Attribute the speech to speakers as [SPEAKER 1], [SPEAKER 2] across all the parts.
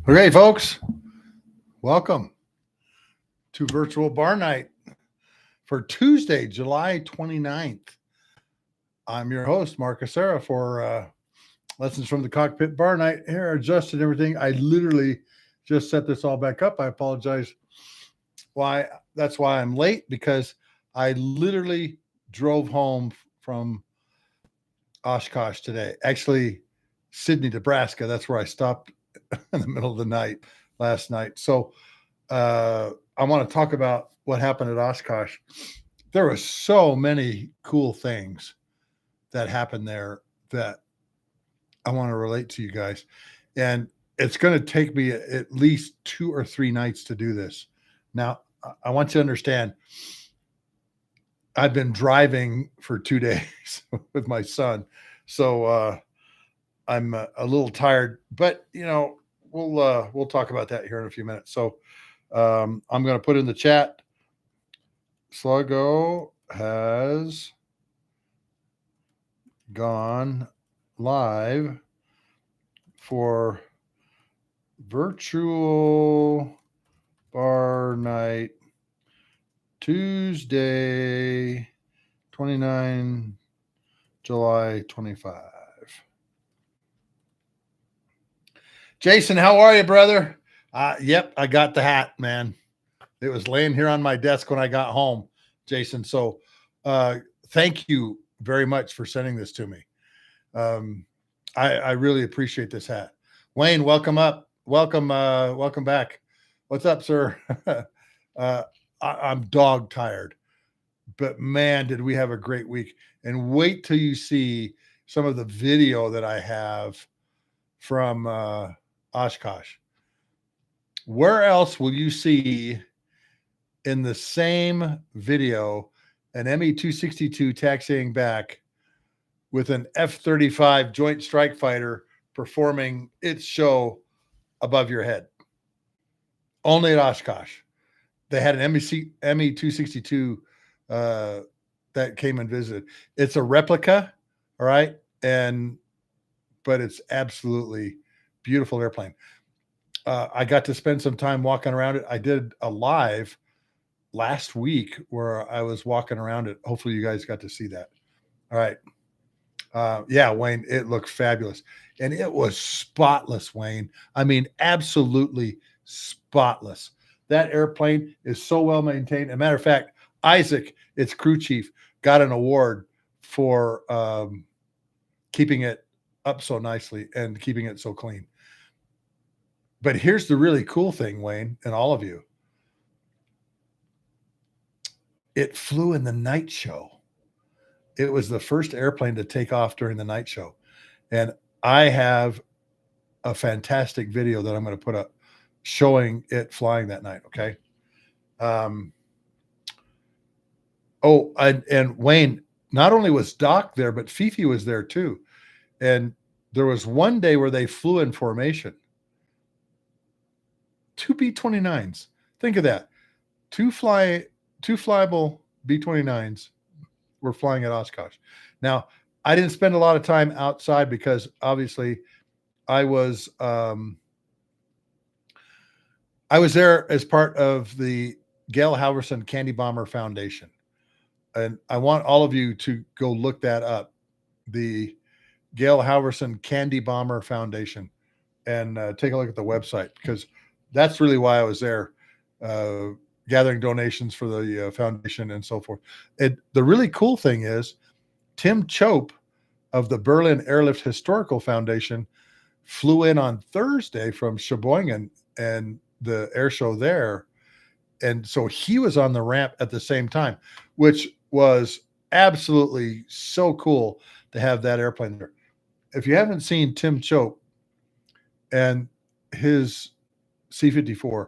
[SPEAKER 1] Okay, folks, welcome to Virtual Bar Night for Tuesday, July 29th. I'm your host, Mark Acera, for Lessons from the Cockpit Bar Night. Here, adjusted everything. I literally just set this all back up. I apologize. That's why I'm late, because I literally drove home from Oshkosh today. Actually, Sydney, Nebraska. That's where I stopped in the middle of the night last night. So I want to talk about what happened at Oshkosh. There were so many cool things that happened there that I want to relate to you guys. And it's going to take me at least 2 or 3 nights to do this. Now, I want you to understand, I've been driving for 2 days with my son. So I'm a little tired, but we'll talk about that here in a few minutes. So I'm going to put in the chat. Sluggo has gone live for Virtual Bar Night Tuesday, 29 July 25. Jason, how are you, brother? Yep, I got the hat, man. It was laying here on my desk when I got home, Jason. So thank you very much for sending this to me. I really appreciate this hat. Wayne, welcome up. Welcome back. What's up, sir? I'm dog tired, but man, did we have a great week. And wait till you see some of the video that I have from Oshkosh. Where else will you see in the same video an ME-262 taxiing back with an F-35 Joint Strike Fighter performing its show above your head? Only at Oshkosh. They had an ME-262 that came and visited. It's a replica, all right, but it's absolutely beautiful airplane. I got to spend some time walking around it. I did a live last week where I was walking around it. Hopefully you guys got to see that. All right. Yeah, Wayne, it looked fabulous. And it was spotless, Wayne. I mean, absolutely spotless. That airplane is so well maintained. As a matter of fact, Isaac, its crew chief, got an award for keeping it up so nicely and keeping it so clean. But here's the really cool thing, Wayne, and all of you. It flew in the night show. It was the first airplane to take off during the night show. And I have a fantastic video that I'm going to put up showing it flying that night, okay? And Wayne, not only was Doc there, but Fifi was there too. And there was one day where they flew in formation. 2 B-29s. Think of that. Two flyable B-29s were flying at Oshkosh. Now, I didn't spend a lot of time outside because obviously I was there as part of the Gail Halverson Candy Bomber Foundation. And I want all of you to go look that up. The Gail Halverson Candy Bomber Foundation, and take a look at the website, because that's really why I was there, gathering donations for the foundation and so forth. The really cool thing is Tim Chope of the Berlin Airlift Historical Foundation flew in on Thursday from Sheboygan and the air show there. And so he was on the ramp at the same time, which was absolutely so cool to have that airplane there. If you haven't seen Tim Chope and his C-54,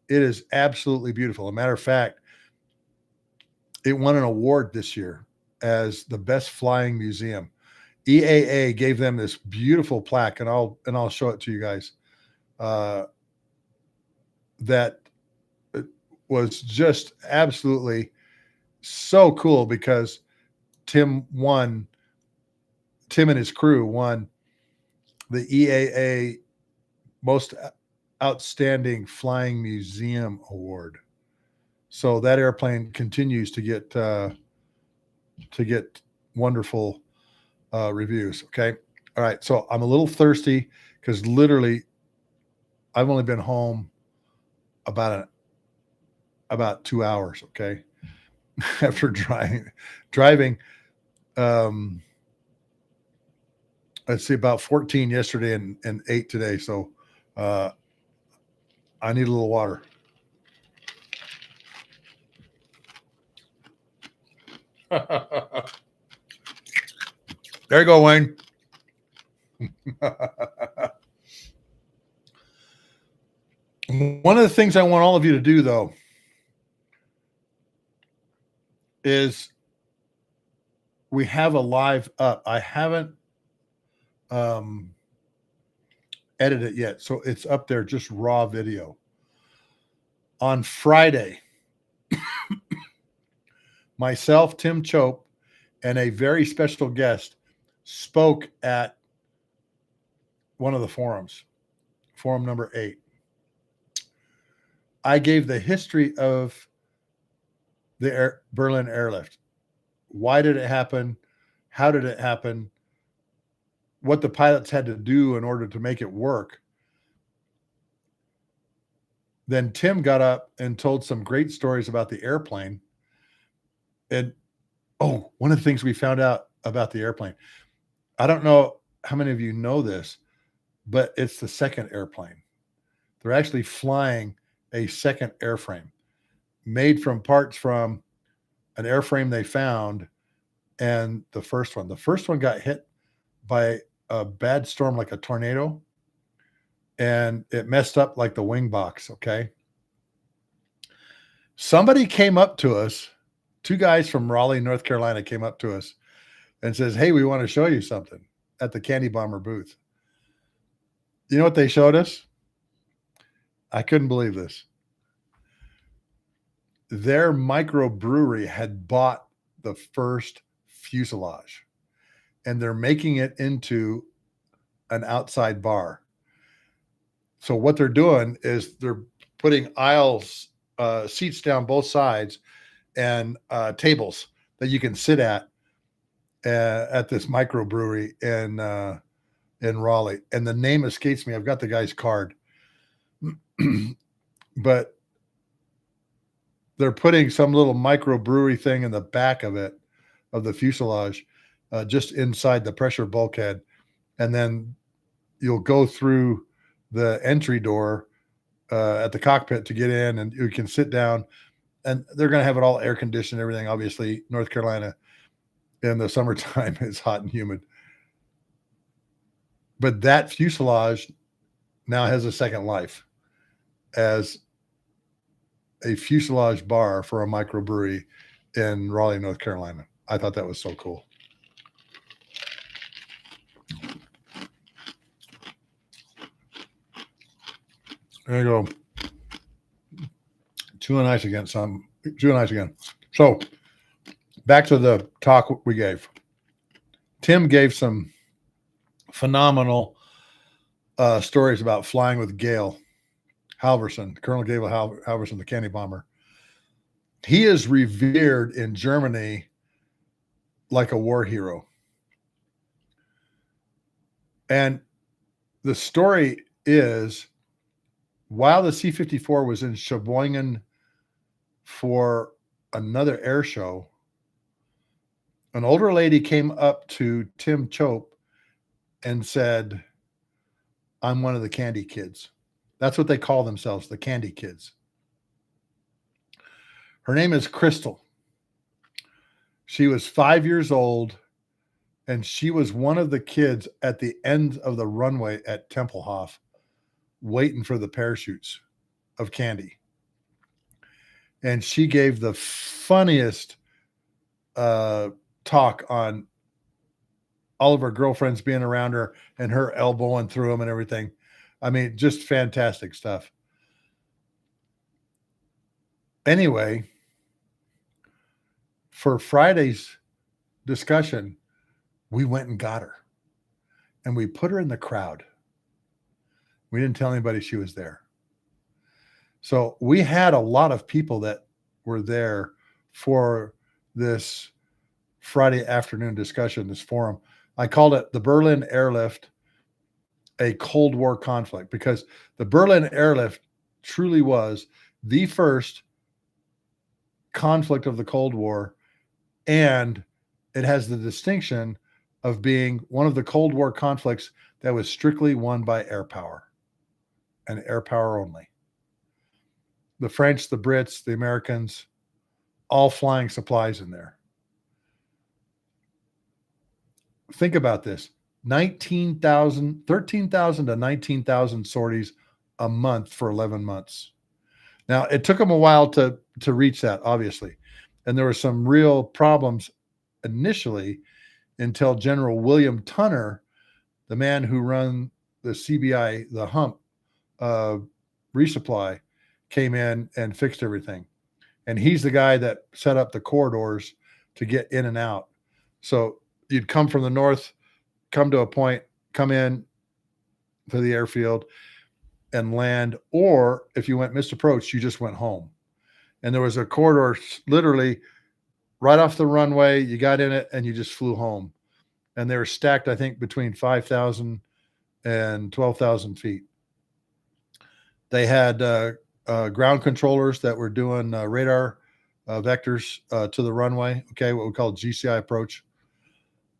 [SPEAKER 1] it is absolutely beautiful. As a matter of fact, it won an award this year as the best flying museum. EAA gave them this beautiful plaque, and I'll show it to you guys. That was just absolutely so cool, because Tim and his crew won the EAA most Outstanding Flying Museum Award. So that airplane continues to get wonderful reviews. Okay. All right. So I'm a little thirsty because literally I've only been home about 2 hours. Okay. After driving, let's see, about 14 yesterday and 8 today. So I need a little water. There you go, Wayne. One of the things I want all of you to do, though, is we have a live up. I haven't edited it yet, so it's up there, just raw video. On Friday, myself, Tim Chope, and a very special guest spoke at one of the forums, forum number 8. I gave the history of the Berlin airlift. Why did it happen? How did it happen? What the pilots had to do in order to make it work. Then Tim got up and told some great stories about the airplane. And one of the things we found out about the airplane, I don't know how many of you know this, but it's the second airplane. They're actually flying a second airframe made from parts from an airframe they found and the first one. The first one got hit by a bad storm, like a tornado, and it messed up like the wing box. Okay. Somebody came up to us, 2 guys from Raleigh, North Carolina came up to us and says, "Hey, we want to show you something," at the Candy Bomber booth. You know what they showed us? I couldn't believe this. Their microbrewery had bought the first fuselage, and they're making it into an outside bar. So what they're doing is they're putting aisles, seats down both sides, and tables that you can sit at this microbrewery in Raleigh. And the name escapes me. I've got the guy's card, but they're putting some little microbrewery thing in the back of it, of the fuselage, just inside the pressure bulkhead. And then you'll go through the entry door at the cockpit to get in, and you can sit down, and they're going to have it all air conditioned, everything. Obviously, North Carolina in the summertime is hot and humid. But that fuselage now has a second life as a fuselage bar for a microbrewery in Raleigh, North Carolina. I thought that was so cool. There you go. Chewing ice again, son. Chewing ice again. So back to the talk we gave. Tim gave some phenomenal stories about flying with Gale Halverson, Colonel Gale Halverson, the Candy Bomber. He is revered in Germany like a war hero. And the story is, while the C-54 was in Sheboygan for another air show, an older lady came up to Tim Chope and said, "I'm one of the Candy Kids." That's what they call themselves, the Candy Kids. Her name is Crystal. She was 5 years old, and she was one of the kids at the end of the runway at Tempelhof waiting for the parachutes of candy. And she gave the funniest talk on all of her girlfriends being around her and her elbowing through them and everything. I mean, just fantastic stuff. Anyway, for Friday's discussion, we went and got her, and we put her in the crowd. We didn't tell anybody she was there. So we had a lot of people that were there for this Friday afternoon discussion, this forum. I called it the Berlin Airlift, a Cold War conflict, because the Berlin Airlift truly was the first conflict of the Cold War, and it has the distinction of being one of the Cold War conflicts that was strictly won by air power and air power only. The French, the Brits, the Americans, all flying supplies in there. Think about this. 13,000 to 19,000 sorties a month for 11 months. Now, it took them a while to reach that, obviously. And there were some real problems initially until General William Tunner, the man who run the CBI, the hump resupply, came in and fixed everything. And he's the guy that set up the corridors to get in and out. So you'd come from the north, come to a point, come in to the airfield and land, or if you went misapproached, you just went home. And there was a corridor literally right off the runway. You got in it and you just flew home. And they were stacked, I think, between 5,000 and 12,000 feet. They had ground controllers that were doing radar vectors to the runway, okay, what we call GCI approach.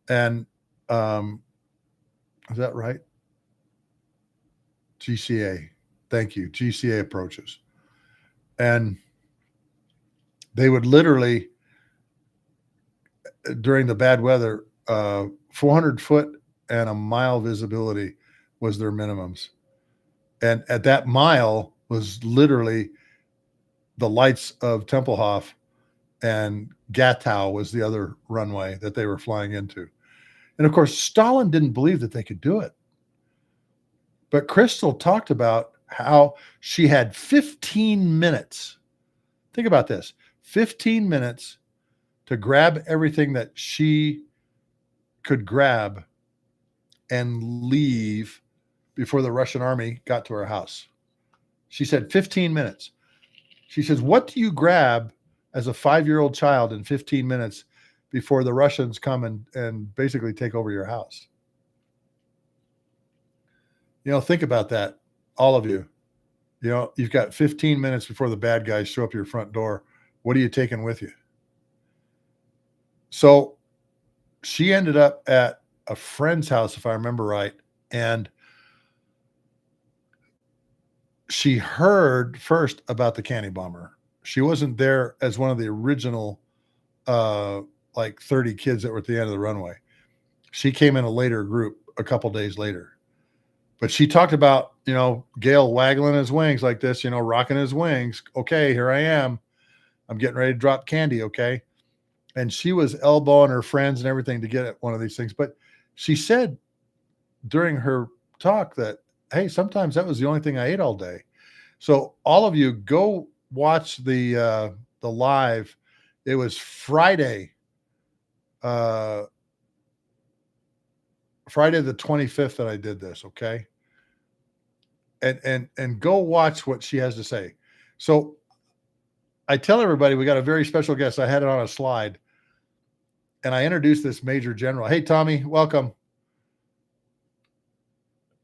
[SPEAKER 1] And is that right? GCA. Thank you. GCA approaches. And they would literally, during the bad weather, 400 foot and a mile visibility was their minimums. And at that mile was literally the lights of Tempelhof, and Gatow was the other runway that they were flying into. And of course, Stalin didn't believe that they could do it. But Crystal talked about how she had 15 minutes. Think about this, 15 minutes to grab everything that she could grab and leave before the Russian army got to her house. She said 15 minutes. She says, what do you grab as a 5-year-old child in 15 minutes before the Russians come and basically take over your house? You know, think about that, all of you. You know, you've got 15 minutes before the bad guys show up your front door. What are you taking with you? So she ended up at a friend's house, if I remember right, and she heard first about the candy bomber. She wasn't there as one of the original like 30 kids that were at the end of the runway. She came in a later group a couple days later. But she talked about, you know, Gale waggling his wings like this, you know, rocking his wings. Okay, here I am. I'm getting ready to drop candy, okay? And she was elbowing her friends and everything to get at one of these things. But she said during her talk that, hey, sometimes that was the only thing I ate all day. So all of you go watch the live. It was Friday the 25th that I did this, okay? And go watch what she has to say. So I tell everybody we got a very special guest. I had it on a slide. And I introduced this Major General. Hey, Tommy, welcome.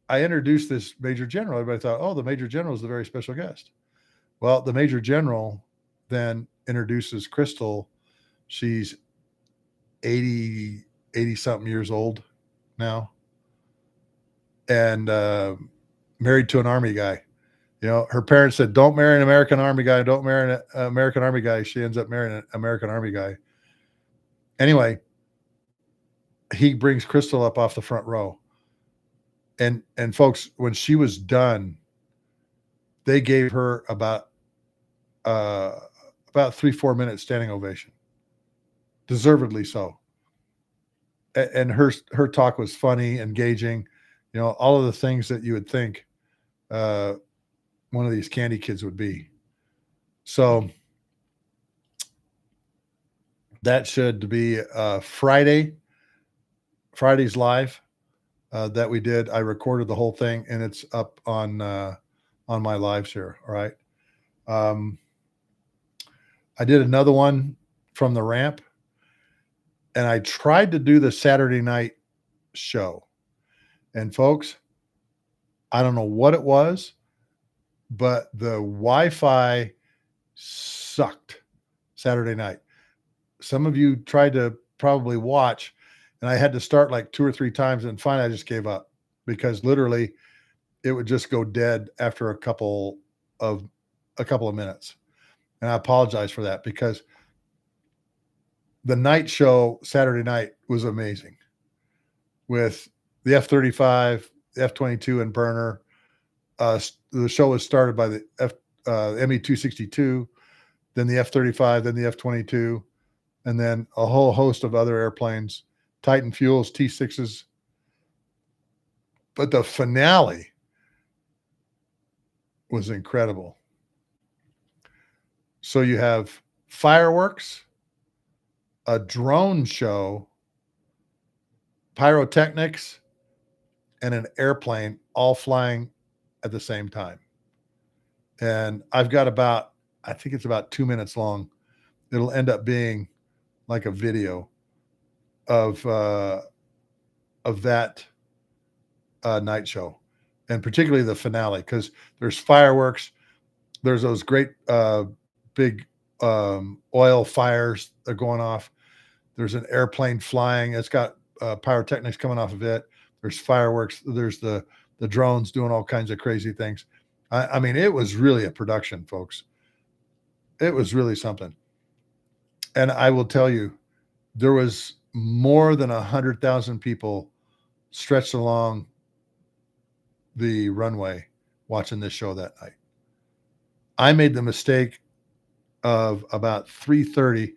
[SPEAKER 1] I introduced this Major General. Everybody thought, oh, the Major General is the very special guest. Well, the Major General then introduces Crystal. She's 80 something years old now, and married to an Army guy. You know, her parents said, don't marry an American Army guy. Don't marry an American Army guy. She ends up marrying an American Army guy. Anyway, he brings Crystal up off the front row. And folks, when she was done, they gave her about 3-4 minutes standing ovation. Deservedly so. And her talk was funny, engaging, you know, all of the things that you would think one of these candy kids would be. So that should be Friday's live that we did. I recorded the whole thing, and it's up on my lives here. All right. I did another one from the ramp, and I tried to do the Saturday night show. And folks, I don't know what it was, but the Wi-Fi sucked Saturday night. Some of you tried to probably watch, and I had to start like 2 or 3 times, and finally I just gave up because literally it would just go dead after a couple of minutes. And I apologize for that because the night show Saturday night was amazing with the F-35, the F-22 and burner. The show was started by the ME-262, then the F-35, then the F-22, and then a whole host of other airplanes, Titan Fuels, T-6s. But the finale was incredible. So you have fireworks, a drone show, pyrotechnics, and an airplane all flying at the same time. And I've got I think it's about 2 minutes long. It'll end up being like a video of that night show, and particularly the finale, because there's fireworks, there's those great big oil fires that are going off. There's an airplane flying. It's got pyrotechnics coming off of it. There's fireworks. There's the drones doing all kinds of crazy things. I mean, it was really a production, folks. It was really something. And I will tell you, there was more than 100,000 people stretched along the runway watching this show that night. I made the mistake of about 3:30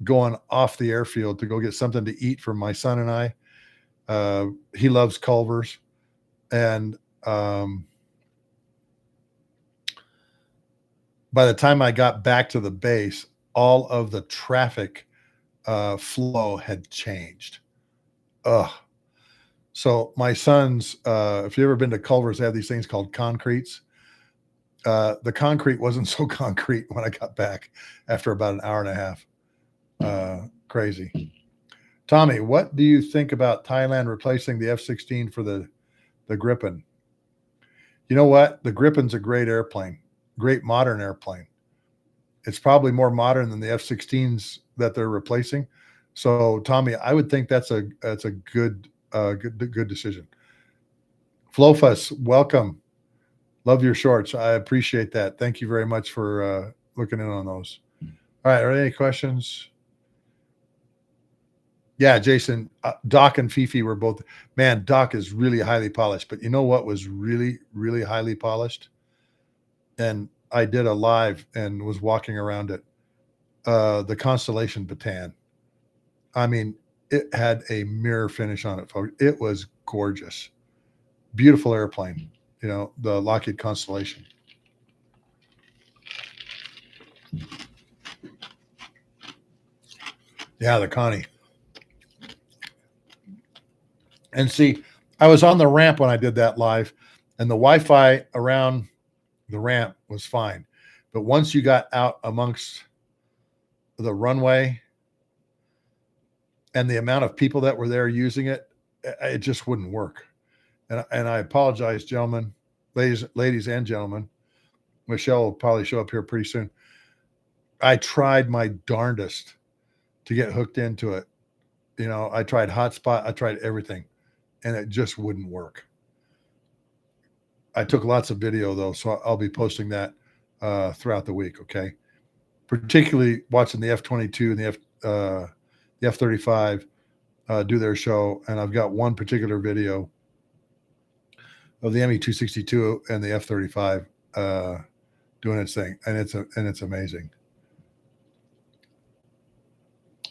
[SPEAKER 1] going off the airfield to go get something to eat for my son and I. He loves Culver's, and by the time I got back to the base, all of the traffic flow had changed. So my son's, if you've ever been to Culver's, they have these things called concretes. The concrete wasn't so concrete when I got back after about an hour and a half. Crazy. Tommy, what do you think about Thailand replacing the F-16 for the Gripen? You know what? The Gripen's a great airplane, great modern airplane. It's probably more modern than the F-16s that they're replacing. So, Tommy, I would think that's a good decision. Flofus, welcome. Love your shorts. I appreciate that. Thank you very much for looking in on those. All right. Are there any questions? Yeah, Jason, Doc and Fifi were both, man, Doc is really highly polished, but you know what was really, really highly polished? And I did a live and was walking around it. The Constellation Bataan. I mean, it had a mirror finish on it, folks. It was gorgeous. Beautiful airplane, you know, the Lockheed Constellation. Yeah, the Connie. And see, I was on the ramp when I did that live, and the Wi-Fi around the ramp was fine. But once you got out amongst the runway and the amount of people that were there using it, it just wouldn't work. And I apologize, gentlemen, ladies and gentlemen. Michelle will probably show up here pretty soon. I tried my darndest to get hooked into it. You know, I tried hotspot, I tried everything, and it just wouldn't work. I took lots of video though, so I'll be posting that throughout the week. Okay, particularly watching the F-22 and the F-35 do their show, and I've got one particular video of the ME-262 and the F-35 doing its thing, and it's amazing.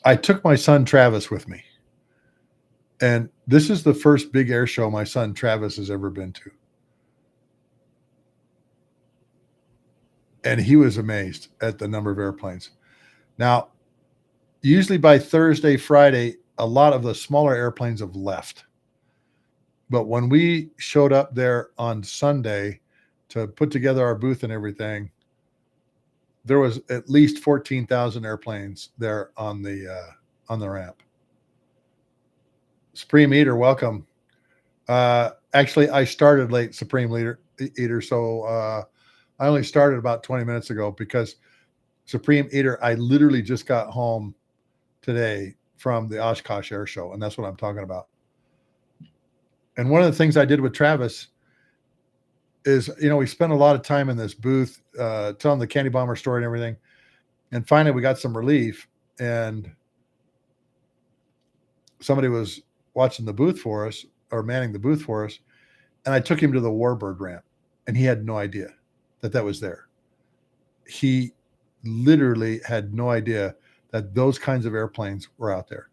[SPEAKER 1] I took my son Travis with me, and this is the first big air show my son Travis has ever been to. And he was amazed at the number of airplanes. Now, usually by Thursday, Friday, a lot of the smaller airplanes have left. But when we showed up there on Sunday to put together our booth and everything, there was at least 14,000 airplanes there on the ramp. Supreme Eater, welcome. Actually, I started late, Supreme Eater, so I only started about 20 minutes ago because Supreme Eater, I literally just got home today from the Oshkosh Air Show, and that's what I'm talking about. And one of the things I did with Travis is, we spent a lot of time in this booth telling the candy bomber story and everything. And finally, we got some relief, and somebody was watching the booth for us, or manning the booth for us, and I took him to the Warbird ramp, and he had no idea that was there. He literally had no idea that those kinds of airplanes were out there.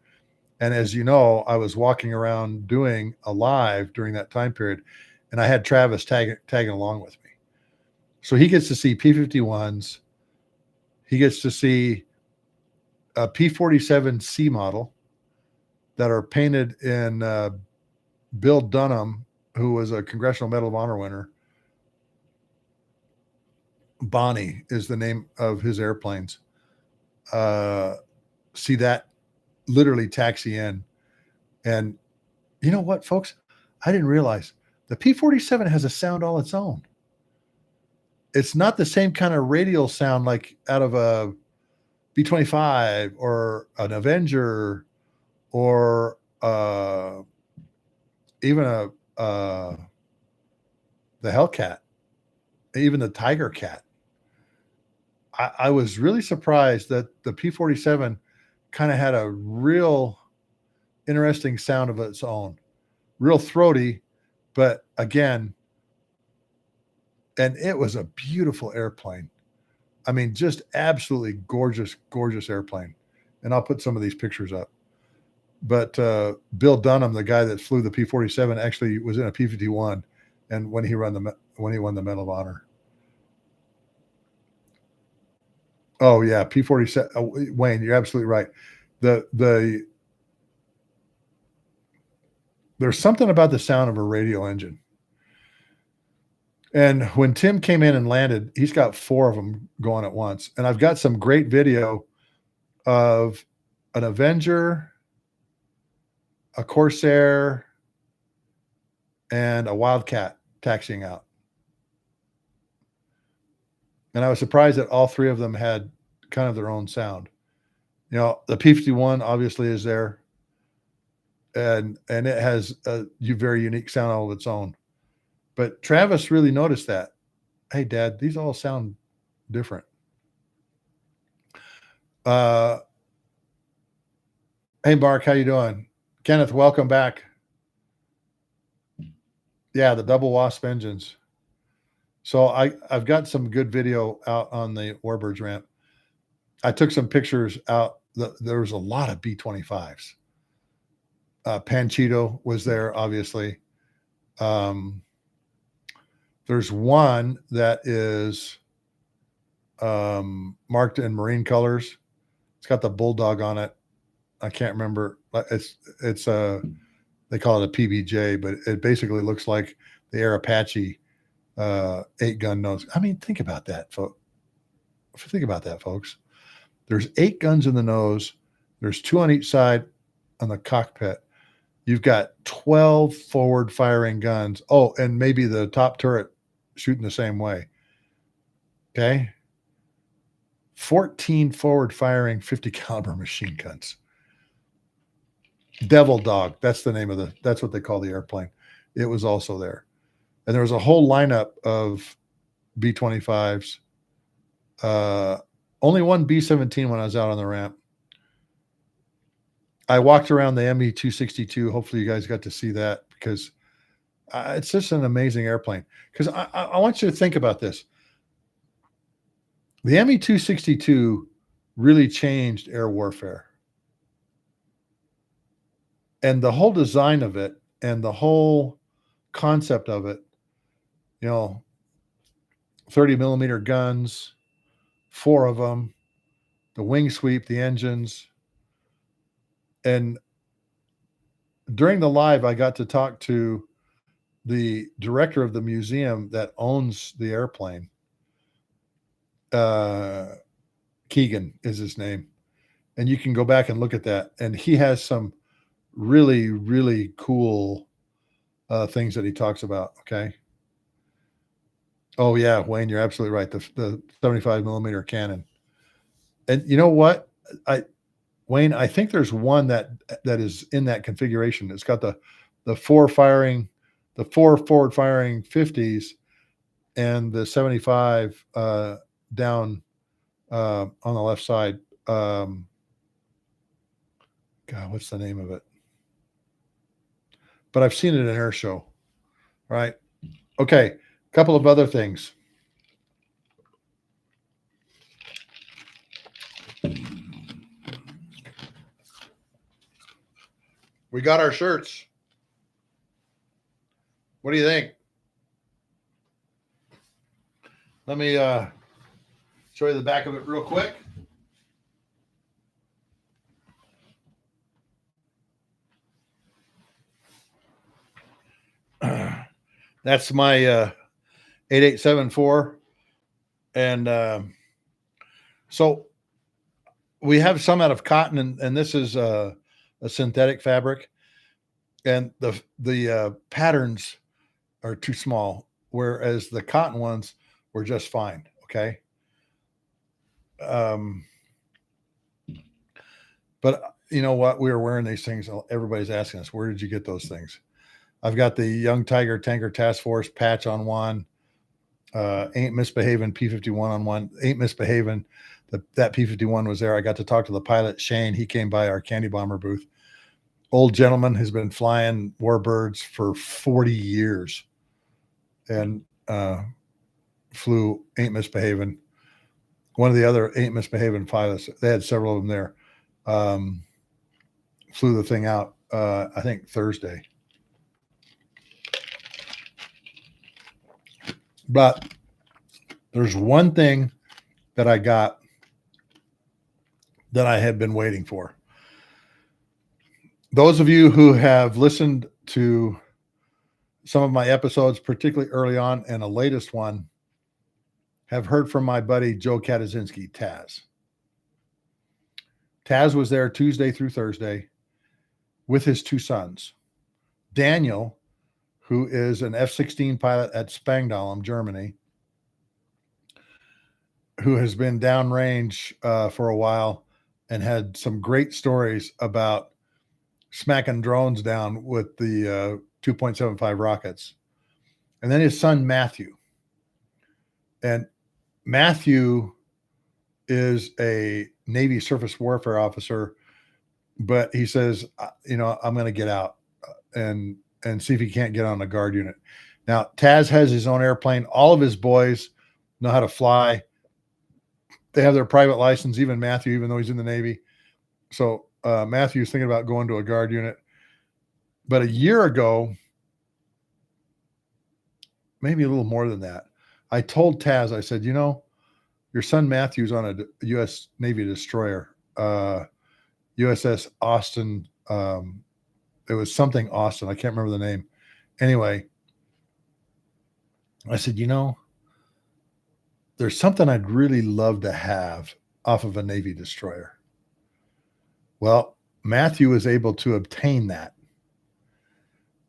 [SPEAKER 1] And as you know, I was walking around doing a live during that time period, and I had Travis tagging along with me. So he gets to see P-51s. He gets to see a P-47C model that are painted in Bill Dunham, who was a Congressional Medal of Honor winner. Bonnie is the name of his airplanes. See that literally taxi in. And you know what, folks? I didn't realize the P-47 has a sound all its own. It's not the same kind of radial sound like out of a B-25 or an Avenger or even the Hellcat, even the Tiger Cat. I was really surprised that the P-47 kind of had a real interesting sound of its own, real throaty, but again, and it was a beautiful airplane. I mean, just absolutely gorgeous, gorgeous airplane. And I'll put some of these pictures up. But Bill Dunham, the guy that flew the P-47, actually was in a P-51, and when he won the Medal of Honor. Oh yeah, P-47. Wayne, you're absolutely right. There's something about the sound of a radial engine. And when Tim came in and landed, he's got 4 of them going at once. And I've got some great video of an Avenger, a Corsair, and a Wildcat taxiing out. And I was surprised that all 3 of them had kind of their own sound. The P-51 obviously is there, and it has a very unique sound all of its own. But Travis really noticed that. Hey, Dad, these all sound different. Hey, Mark, how you doing? Kenneth, welcome back. Yeah, the double wasp engines. So I've got some good video out on the Warbirds ramp. I took some pictures out. There was a lot of B-25s. Panchito was there, obviously. There's one that is marked in marine colors. It's got the bulldog on it. I can't remember. It's they call it a PBJ, but it basically looks like the Air Apache 8-gun nose. I mean, think about that, folks. There's 8 guns in the nose. There's 2 on each side on the cockpit. You've got 12 forward firing guns. Oh, and maybe the top turret shooting the same way. Okay. 14 forward firing 50 caliber machine guns. Devil Dog. That's the name of that's what they call the airplane. It was also there. And there was a whole lineup of B-25s. Only one B-17 when I was out on the ramp. I walked around the ME-262. Hopefully you guys got to see that, because it's just an amazing airplane. Because I want you to think about this. The ME-262 really changed air warfare. And the whole design of it and the whole concept of it, 30 millimeter guns, 4 of them, the wing sweep, the engines. And during the live, I got to talk to the director of the museum that owns the airplane. Keegan is his name. And you can go back and look at that. And he has some really, really cool things that he talks about. Okay. Oh yeah, Wayne, you're absolutely right. The 75 millimeter cannon. And you know what? Wayne, I think there's one that is in that configuration. It's got the four forward firing 50s and the 75 down on the left side. God, what's the name of it? But I've seen it in air show. All right. Okay. A couple of other things. We got our shirts. What do you think? Let me show you the back of it real quick. That's my 8874. And so we have some out of cotton, and this is a synthetic fabric. And the patterns are too small, whereas the cotton ones were just fine. Okay. But you know what? We were wearing these things. Everybody's asking us, where did you get those things? I've got the Young Tiger Tanker Task Force patch on one. Ain't Misbehaving P-51 on one. Ain't Misbehaving. That P-51 was there. I got to talk to the pilot, Shane. He came by our candy bomber booth. Old gentleman has been flying Warbirds for 40 years and flew Ain't Misbehaving. One of the other Ain't Misbehaving pilots, they had several of them there, flew the thing out, I think Thursday. But there's one thing that I got that I had been waiting for. Those of you who have listened to some of my episodes, particularly early on and the latest one, have heard from my buddy Joe Katazinski, Taz. Taz was there Tuesday through Thursday with his two sons. Daniel, who is an F-16 pilot at Spangdahlem, Germany, who has been downrange for a while and had some great stories about smacking drones down with the 2.75 rockets. And then his son, Matthew. And Matthew is a Navy surface warfare officer, but he says, I'm going to get out and see if he can't get on a guard unit. Now, Taz has his own airplane. All of his boys know how to fly. They have their private license, even Matthew, even though he's in the Navy. So Matthew's thinking about going to a guard unit. But a year ago, maybe a little more than that, I told Taz, I said, your son Matthew's on a U.S. Navy destroyer, USS Austin. It was something Austin. I can't remember the name. Anyway, I said, there's something I'd really love to have off of a Navy destroyer. Well, Matthew was able to obtain that.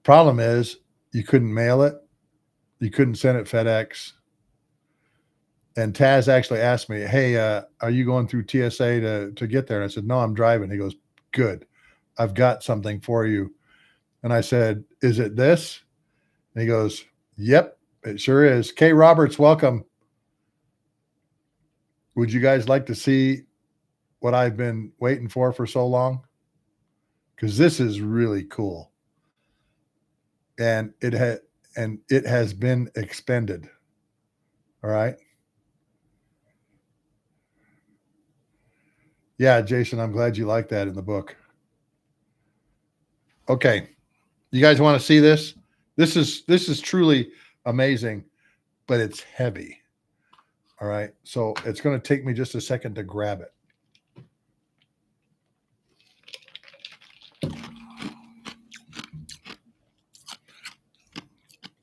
[SPEAKER 1] Problem is, you couldn't mail it. You couldn't send it FedEx. And Taz actually asked me, hey, are you going through TSA to get there? And I said, no, I'm driving. He goes, good. I've got something for you. And I said, is it this? And he goes, yep, it sure is. Kay Roberts, welcome. Would you guys like to see what I've been waiting for so long? Because this is really cool. And it has been expended. All right. Yeah, Jason, I'm glad you like that in the book. Okay. You guys want to see this? This is truly amazing, but it's heavy. All right. So it's going to take me just a second to grab it.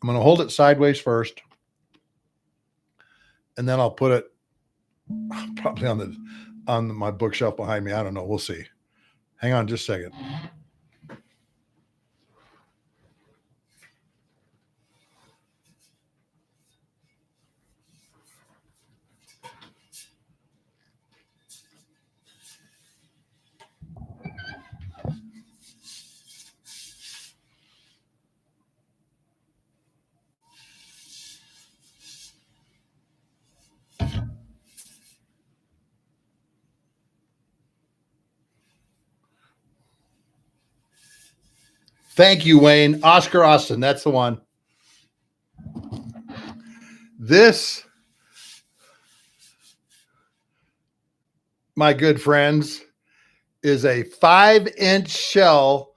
[SPEAKER 1] I'm going to hold it sideways first, and then I'll put it Probably on my bookshelf behind me. I don't know. We'll see. Hang on just a second. Thank you, Wayne. Oscar Austin. That's the one. This, my good friends, is a 5-inch shell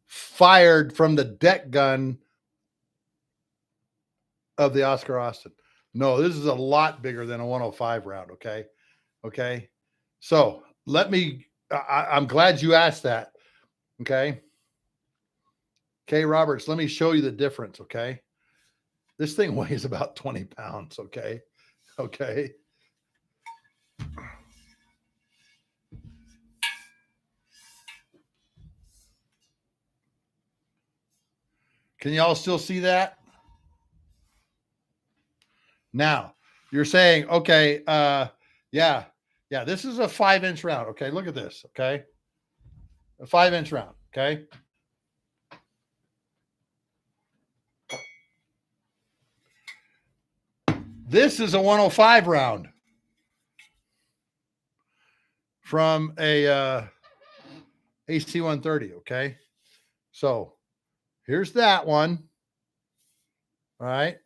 [SPEAKER 1] fired from the deck gun of the Oscar Austin. No, this is a lot bigger than a 105 round. Okay. Okay. So I'm glad you asked that. Okay. Okay, Roberts, let me show you the difference. Okay. This thing weighs about 20 pounds. Okay. Okay. Can y'all still see that? Now you're saying, okay, yeah, this is a 5-inch round. Okay, look at this. Okay, a 5-inch round. Okay, this is a 105 round from a AC 130. Okay, so here's that one. All right.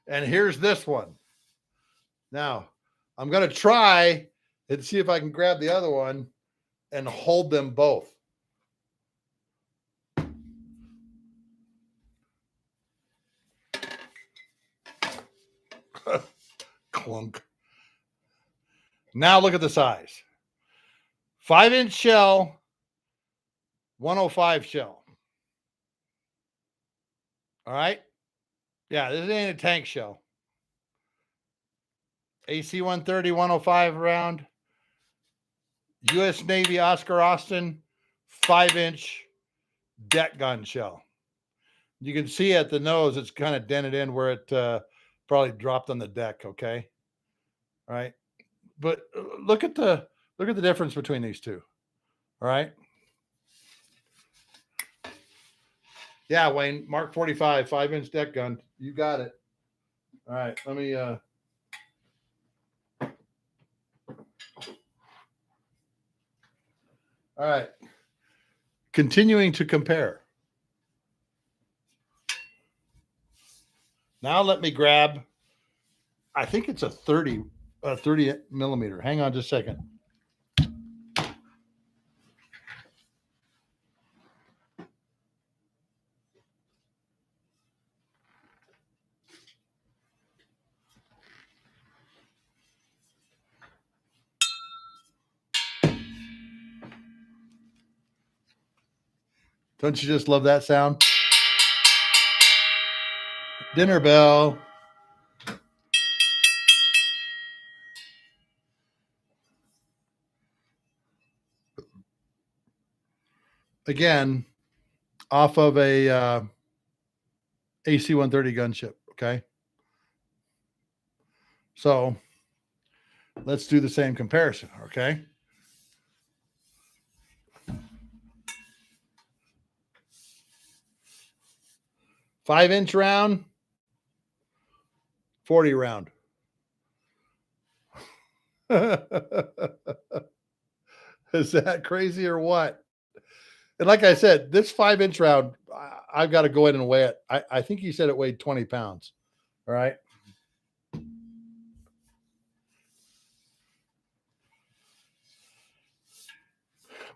[SPEAKER 1] And here's this one. Now, I'm going to try and see if I can grab the other one and hold them both. Clunk. Now look at the size. 5-inch shell, 105 shell. All right. Yeah, this ain't a tank shell. AC 130, 105 round. U.S. Navy Oscar Austin, 5-inch deck gun shell. You can see at the nose, it's kind of dented in where it probably dropped on the deck. Okay. All right. But look at the difference between these two. All right. Yeah, Wayne, Mark 45, 5-inch deck gun. You got it. All right. Let me all right. Continuing to compare. Now let me grab, I think it's a 30 millimeter. Hang on just a second. Don't you just love that sound? Dinner bell. Again, off of a AC 130 gunship. Okay. So let's do the same comparison. Okay. Five-inch round, 40 round. Is that crazy or what? And like I said, this 5-inch round, I've got to go in and weigh it. I think he said it weighed 20 pounds. All right.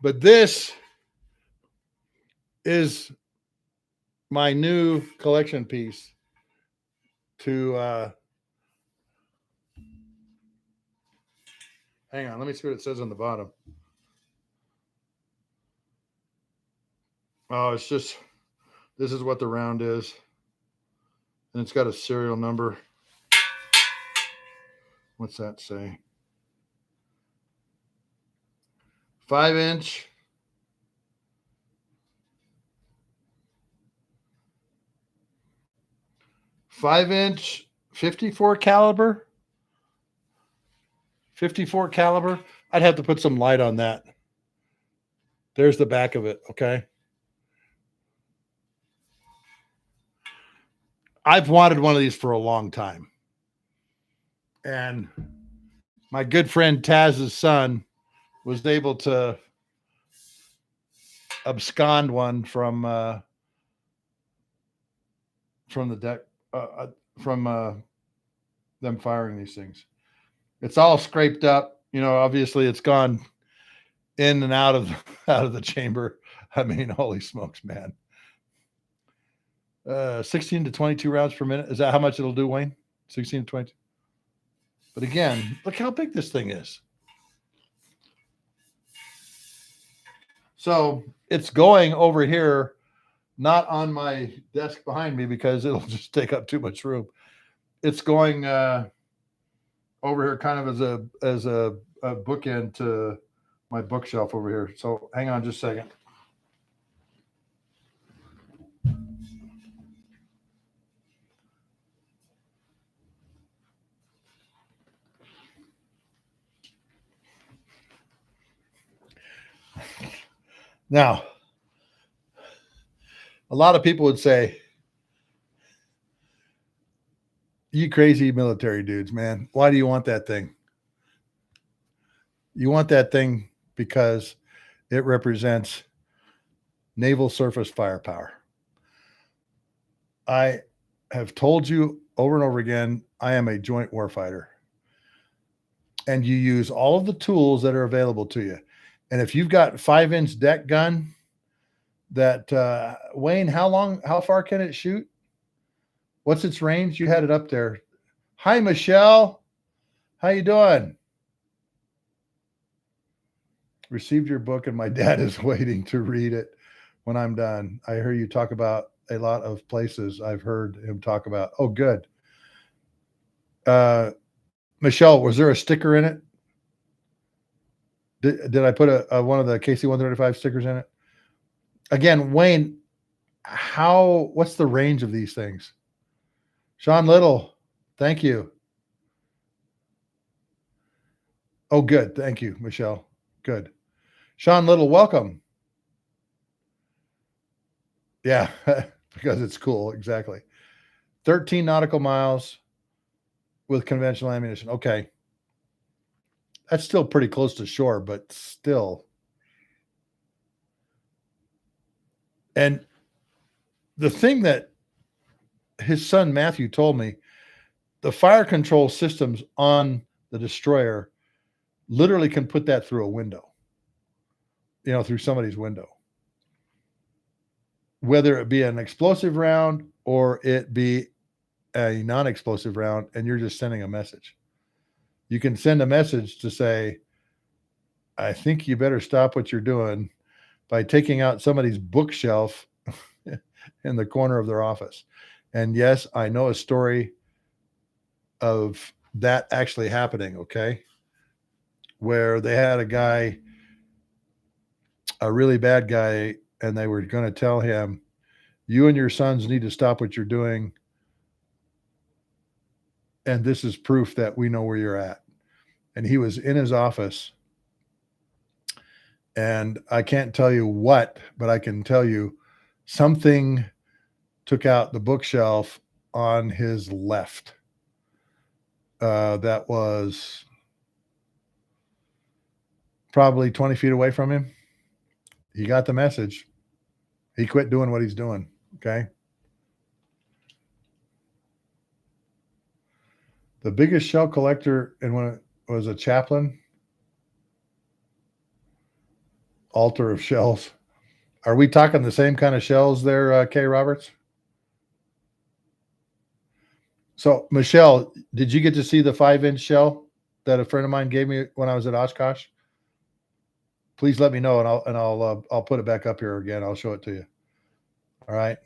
[SPEAKER 1] But this is my new collection piece to hang on, let me see what it says on the bottom. Oh, it's just, this is what the round is. And it's got a serial number. What's that say? 5-inch. 5-inch 54 caliber. 54 caliber. I'd have to put some light on that. There's the back of it. Okay. I've wanted one of these for a long time. And my good friend Taz's son was able to abscond one from the deck, from them firing these things. It's all scraped up. You know, obviously it's gone in and out of the chamber. I mean, holy smokes, man. 16 to 22 rounds per minute. Is that how much it'll do, Wayne? 16 to 22. But again, look how big this thing is. So it's going over here, not on my desk behind me because it'll just take up too much room. It's going over here kind of as a bookend to my bookshelf over here. So hang on just a second. Now, a lot of people would say, you crazy military dudes, man. Why do you want that thing? You want that thing because it represents naval surface firepower. I have told you over and over again, I am a joint warfighter. And you use all of the tools that are available to you. And if you've got 5-inch deck gun that Wayne, how far can it shoot? What's its range? You had it up there. Hi, Michelle. How you doing? Received your book and my dad is waiting to read it when I'm done. I hear you talk about a lot of places I've heard him talk about. Oh, good. Michelle, was there a sticker in it? Did I put one of the KC-135 stickers in it? Again, Wayne, what's the range of these things? Sean Little, thank you. Oh, good. Thank you, Michelle. Good. Sean Little, welcome. Yeah, because it's cool. Exactly. 13 nautical miles with conventional ammunition. Okay. That's still pretty close to shore, but still. And the thing that his son Matthew told me, the fire control systems on the destroyer literally can put that through a window, through somebody's window. Whether it be an explosive round or it be a non-explosive round, and you're just sending a message. You can send a message to say, I think you better stop what you're doing by taking out somebody's bookshelf in the corner of their office. And yes, I know a story of that actually happening, okay? Where they had a guy, a really bad guy, and they were going to tell him, you and your sons need to stop what you're doing. And this is proof that we know where you're at. And he was in his office. And I can't tell you what, but I can tell you something took out the bookshelf on his left. That was probably 20 feet away from him. He got the message. He quit doing what he's doing. Okay. The biggest shell collector, and when it was a chaplain, altar of shells. Are we talking the same kind of shells there, Kay Roberts? So, Michelle, did you get to see the 5-inch shell that a friend of mine gave me when I was at Oshkosh? Please let me know, and I'll put it back up here again. I'll show it to you. All right.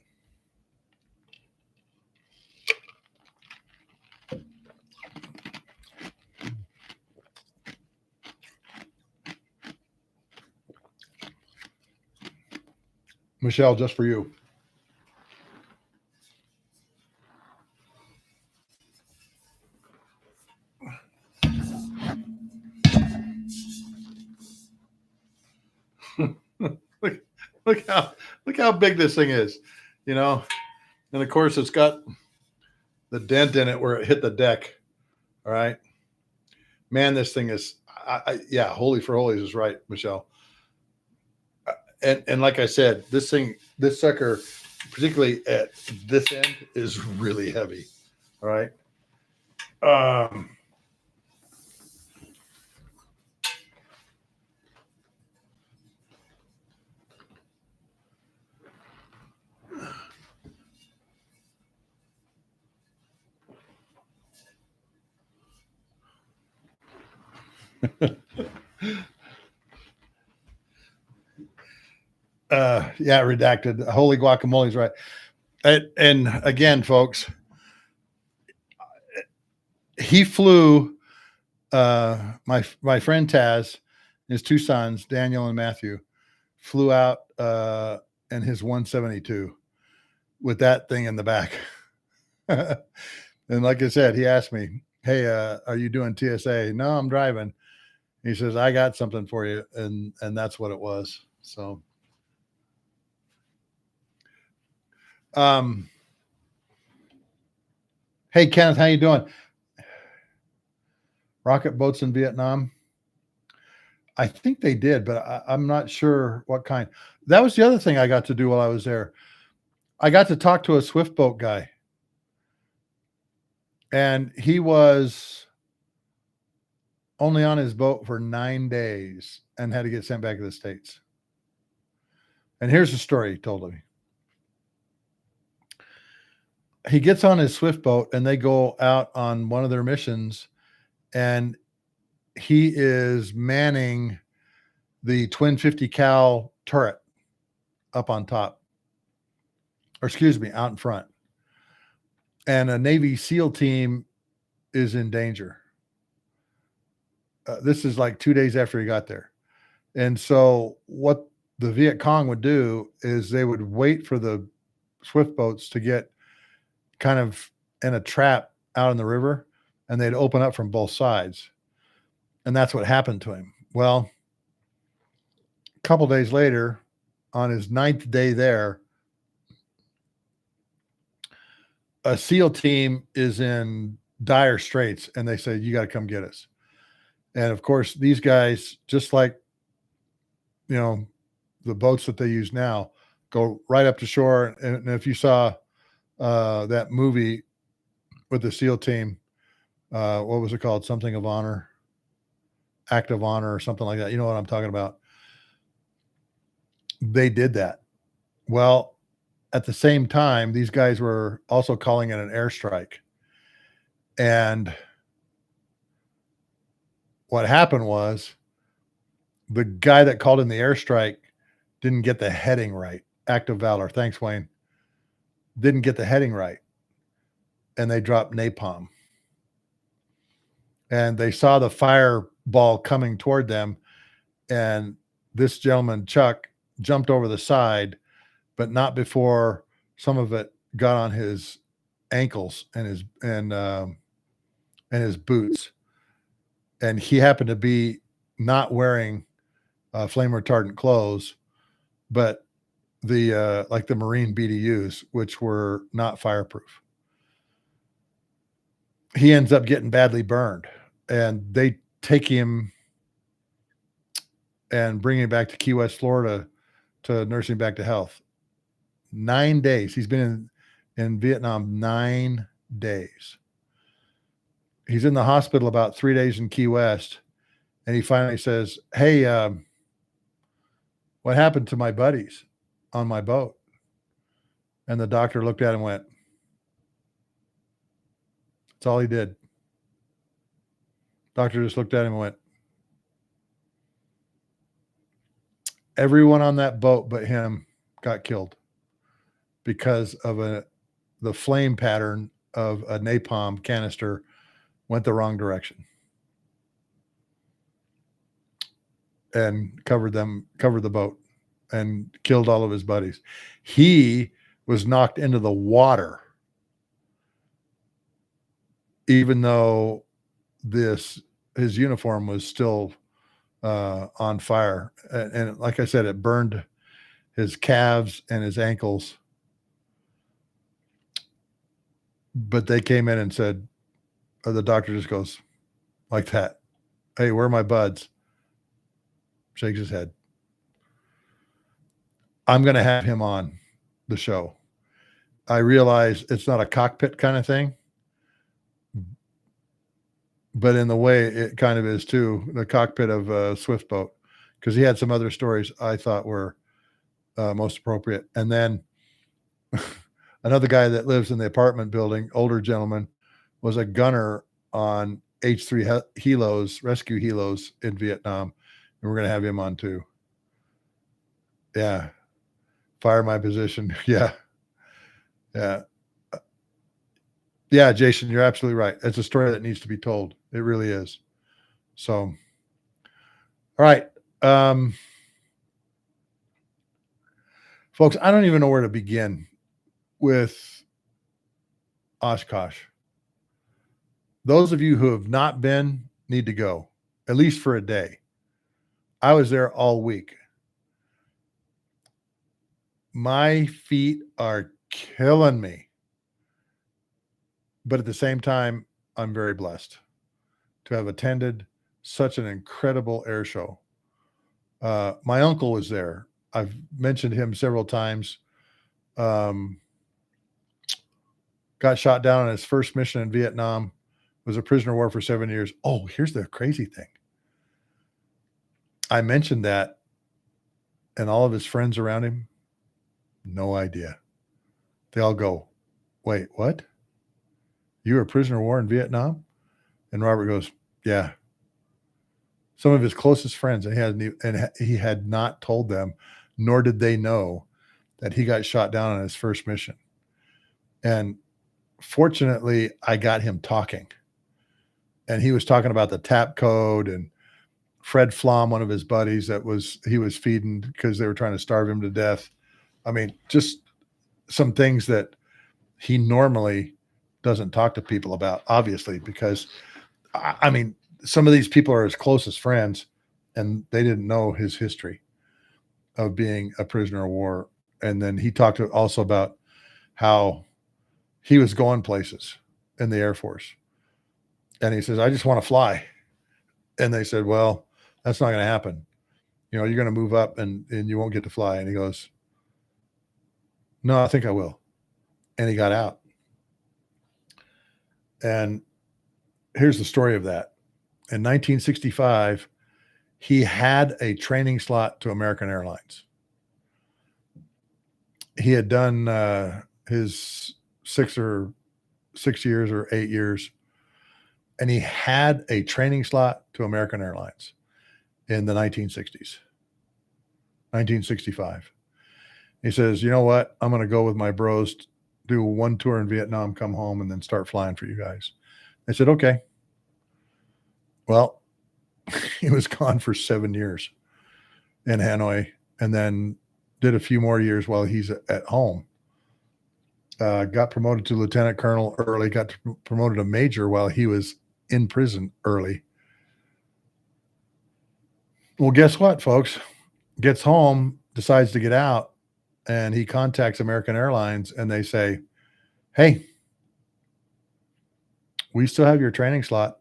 [SPEAKER 1] Michelle, just for you. look how big this thing is, you know. And of course, it's got the dent in it where it hit the deck. All right, man, this thing is, yeah, holy for holies is right, Michelle. And like I said, this sucker, particularly at this end, is really heavy. All right. Yeah, redacted. Holy guacamole's right. And again, folks, he flew my friend Taz, his two sons, Daniel and Matthew, flew out in his 172 with that thing in the back. And like I said, he asked me, "Hey, are you doing TSA?" "No, I'm driving." He says, "I got something for you," and that's what it was. So, hey Kenneth, how you doing? Rocket boats in Vietnam? I think they did, but I'm not sure what kind. That was the other thing I got to do while I was there. I got to talk to a swift boat guy, and he was only on his boat for 9 days and had to get sent back to the States. And here's the story he told me. He gets on his swift boat and they go out on one of their missions, and he is manning the twin 50 cal turret up on top, or excuse me, out in front. And a Navy SEAL team is in danger. This is like 2 days after he got there. And so what the Viet Cong would do is they would wait for the swift boats to get kind of in a trap out in the river, and they'd open up from both sides. And that's what happened to him. Well, a couple days later, on his 9th day there, a SEAL team is in dire straits, and they say, "You got to come get us." And of course, these guys, just like, you know, the boats that they use now, go right up to shore. And if you saw that movie with the SEAL team, what was it called? Something of Honor, Act of Honor, or something like that. You know what I'm talking about? They did that. Well, at the same time, these guys were also calling it an airstrike. And what happened was the guy that called in the airstrike didn't get the heading right. Act of valor. Thanks, Wayne. Didn't get the heading right. And they dropped napalm. And they saw the fireball coming toward them. And this gentleman, Chuck, jumped over the side, but not before some of it got on his ankles and his boots. And he happened to be not wearing flame retardant clothes, but the like the Marine BDUs, which were not fireproof. He ends up getting badly burned, and they take him and bring him back to Key West, Florida, to nurse him back to health. 9 days. He's been in Vietnam 9 days. He's in the hospital about 3 days in Key West, and he finally says, "Hey, what happened to my buddies on my boat?" And the doctor looked at him and went, "That's all he did." Doctor just looked at him and went, "Everyone on that boat but him got killed. because of the flame pattern of a napalm canister went the wrong direction and covered the boat and killed all of his buddies. He was knocked into the water, even though his uniform was still on fire. And like I said, it burned his calves and his ankles. But they came in and said, the doctor just goes like that. Hey, where are my buds? Shakes his head. I'm going to have him on the show. I realize it's not a cockpit kind of thing, but in the way it kind of is too, the cockpit of a Swift boat, because he had some other stories I thought were most appropriate. And then another guy that lives in the apartment building, older gentleman, was a gunner on H-3 helos, rescue helos in Vietnam. And we're going to have him on too. Yeah. Fire my position. Yeah. Yeah. Yeah, Jason, you're absolutely right. It's a story that needs to be told. It really is. So, all right. Folks, I don't even know where to begin with Oshkosh. Those of you who have not been need to go, at least for a day. I was there all week. My feet are killing me. But at the same time, I'm very blessed to have attended such an incredible air show. My uncle was there. I've mentioned him several times. Got shot down on his first mission in Vietnam, was a prisoner of war for 7 years. Oh, here's the crazy thing. I mentioned that, and all of his friends around him, no idea. They all go, wait, what? You were a prisoner of war in Vietnam? And Robert goes, yeah. Some of his closest friends, and he had not told them, nor did they know that he got shot down on his first mission. And fortunately, I got him talking. And he was talking about the TAP code, and Fred Flom, one of his buddies he was feeding because they were trying to starve him to death. I mean, just some things that he normally doesn't talk to people about, obviously, because I mean, some of these people are his closest friends, and they didn't know his history of being a prisoner of war. And then he talked also about how he was going places in the Air Force. And he says, I just want to fly. And they said, well, that's not going to happen. You're going to move up and you won't get to fly. And he goes, no, I think I will. And he got out. And here's the story of that. In 1965, he had a training slot to American Airlines. He had done his 6 years or 8 years, and he had a training slot to American Airlines in the 1960s, 1965. He says, you know what? I'm going to go with my bros, do one tour in Vietnam, come home, and then start flying for you guys. They said, okay. Well, he was gone for 7 years in Hanoi, and then did a few more years while he's at home. Got promoted to lieutenant colonel early, got promoted to major while he was in prison early. Well, guess what, folks? Gets home, decides to get out, and he contacts American Airlines, and they say, hey, we still have your training slot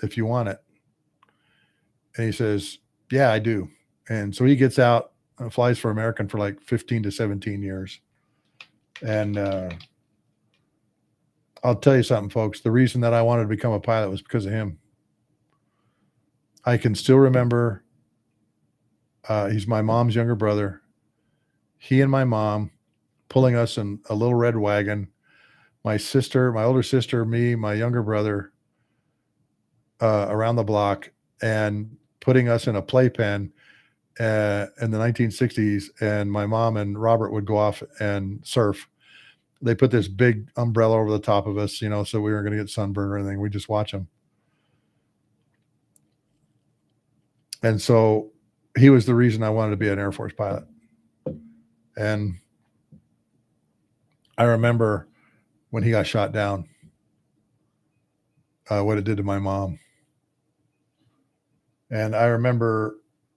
[SPEAKER 1] if you want it. And he says, yeah, I do. And so he gets out, flies for American for like 15 to 17 years. And I'll tell you something, folks. The reason that I wanted to become a pilot was because of him. I can still remember, he's my mom's younger brother. He and my mom pulling us in a little red wagon. My sister, my older sister, me, my younger brother, around the block, and putting us in a playpen in the 1960s, and my mom and Robert would go off and surf. They put this big umbrella over the top of us, so we weren't going to get sunburned or anything. We just watch them. And so he was the reason I wanted to be an Air Force pilot. And I remember when he got shot down, what it did to my mom. And I remember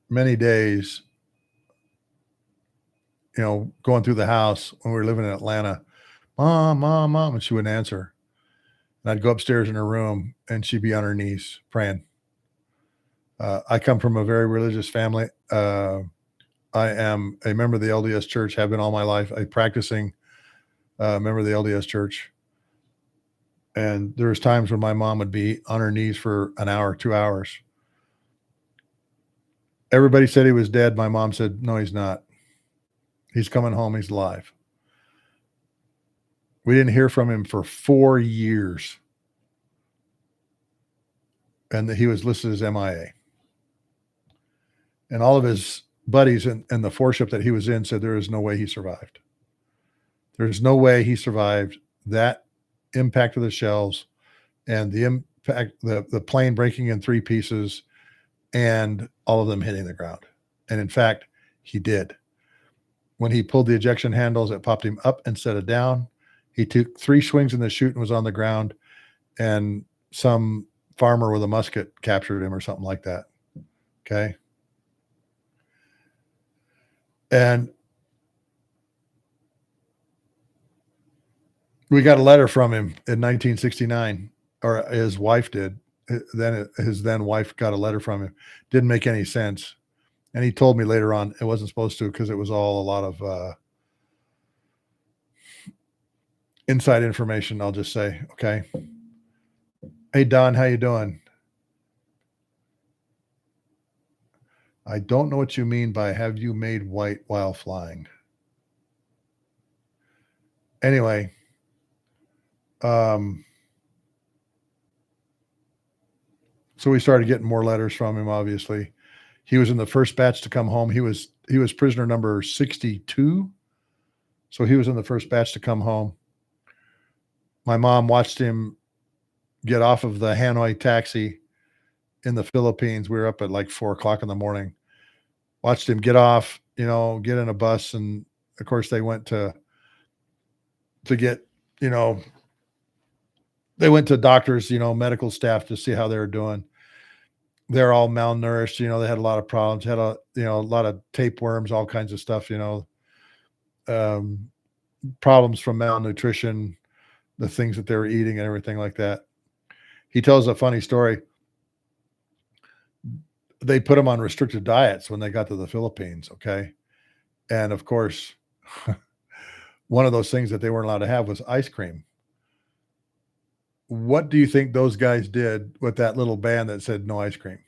[SPEAKER 1] many days, going through the house when we were living in Atlanta, Mom, Mom, Mom, and she wouldn't answer. And I'd go upstairs in her room and she'd be on her knees praying. I come from a very religious family. I am a member of the LDS Church, have been all my life, a practicing member of the LDS Church. And there was times when my mom would be on her knees for an hour, 2 hours. Everybody said he was dead. My mom said, no, he's not. He's coming home. He's alive. We didn't hear from him for 4 years. And he was listed as MIA. And all of his buddies in the 4-ship that he was in said there is no way he survived. There's no way he survived that impact of the shells and the impact, the plane breaking in 3 pieces and all of them hitting the ground. And in fact, he did. When he pulled the ejection handles, it popped him up instead of down. He took 3 swings in the chute and was on the ground, and some farmer with a musket captured him or something like that. Okay. And we got a letter from him in 1969, or his wife did. Then his then wife got a letter from him. Didn't make any sense. And he told me later on it wasn't supposed to, because it was all a lot of inside information, I'll just say. Okay. Hey, Don, how you doing? I don't know what you mean by have you made white while flying. Anyway, so we started getting more letters from him, obviously. He was in the first batch to come home. He was prisoner number 62. So he was in the first batch to come home. My mom watched him get off of the Hanoi taxi in the Philippines. We were up at like 4:00 in the morning. Watched him get off, get in a bus. And of course they went to get, they went to doctors, medical staff to see how they were doing. They're all malnourished. They had a lot of problems, had a lot of tapeworms, all kinds of stuff, problems from malnutrition, the things that they were eating and everything like that. He tells a funny story. They put him on restricted diets when they got to the Philippines. Okay. And of course, one of those things that they weren't allowed to have was ice cream. What do you think those guys did with that little band that said no ice cream?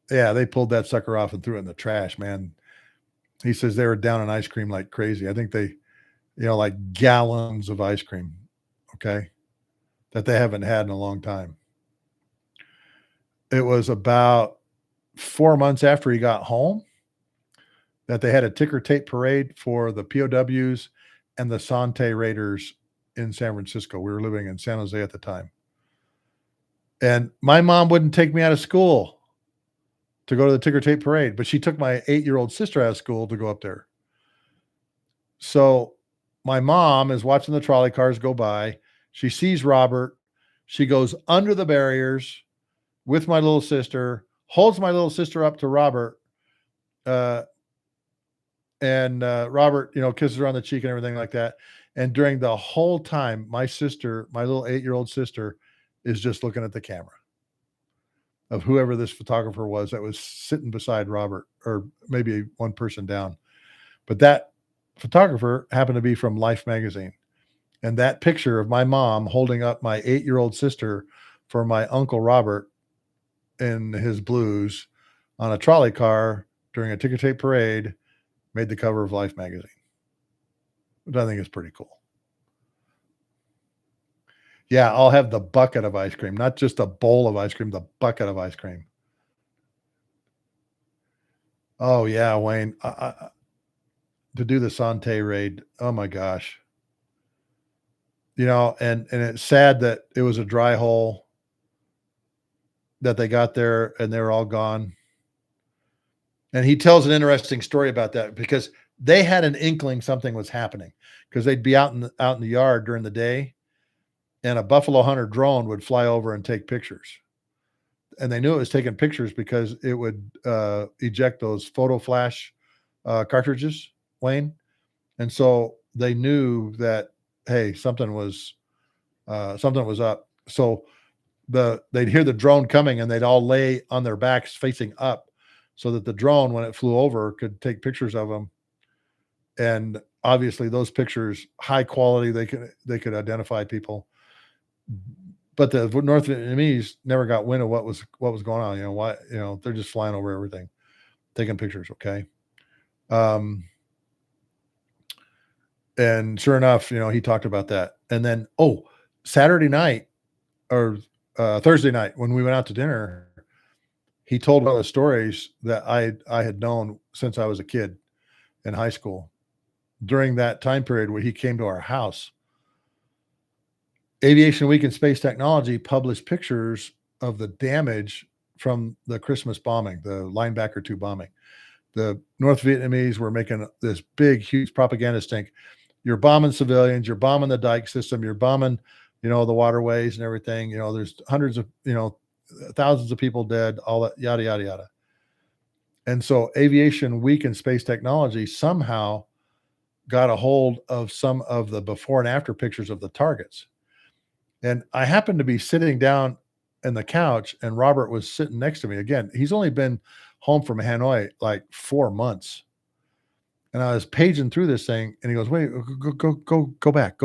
[SPEAKER 1] Yeah, they pulled that sucker off and threw it in the trash, man. He says they were down on ice cream like crazy. I think they, like gallons of ice cream, okay, that they haven't had in a long time. It was about 4 months after he got home that they had a ticker tape parade for the POWs and the Sante Raiders in San Francisco. We were living in San Jose at the time. And my mom wouldn't take me out of school to go to the ticker tape parade, but she took my 8-year-old sister out of school to go up there. So my mom is watching the trolley cars go by. She sees Robert. She goes under the barriers with my little sister, holds my little sister up to Robert. And Robert, kisses her on the cheek and everything like that. And during the whole time, my sister, my little 8-year-old sister, is just looking at the camera of whoever this photographer was that was sitting beside Robert, or maybe one person down. But that photographer happened to be from Life magazine. And that picture of my mom holding up my 8-year-old sister for my Uncle Robert in his blues on a trolley car during a ticker tape parade made the cover of Life magazine. Which I think is pretty cool. Yeah, I'll have the bucket of ice cream, not just a bowl of ice cream, the bucket of ice cream. Oh yeah, Wayne. To do the Sante raid. Oh my gosh. And it's sad that it was a dry hole that they got there and they were all gone. And he tells an interesting story about that because they had an inkling something was happening because they'd be out in the yard during the day, and a buffalo hunter drone would fly over and take pictures. And they knew it was taking pictures because it would eject those photo flash cartridges, Wayne. And so they knew that, hey, something was up. So they'd hear the drone coming and they'd all lay on their backs facing up so that the drone, when it flew over, could take pictures of them. And obviously those pictures, high quality, they could identify people. But the North Vietnamese never got wind of what was going on. Why? They're just flying over everything, taking pictures. Okay. And sure enough, he talked about that. And then, Saturday night or Thursday night when we went out to dinner, he told one of the stories that I had known since I was a kid in high school. During that time period where he came to our house, Aviation Week in Space Technology published pictures of the damage from the Christmas bombing, the Linebacker 2 bombing. The North Vietnamese were making this big, huge propaganda stink. You're bombing civilians, you're bombing the dike system, you're bombing, the waterways and everything. There's hundreds of, thousands of people dead, all that, yada, yada, yada. And so Aviation Week in Space Technology somehow got a hold of some of the before and after pictures of the targets. And I happened to be sitting down in the couch, and Robert was sitting next to me. Again, he's only been home from Hanoi like 4 months. And I was paging through this thing, and he goes, "Wait, go back.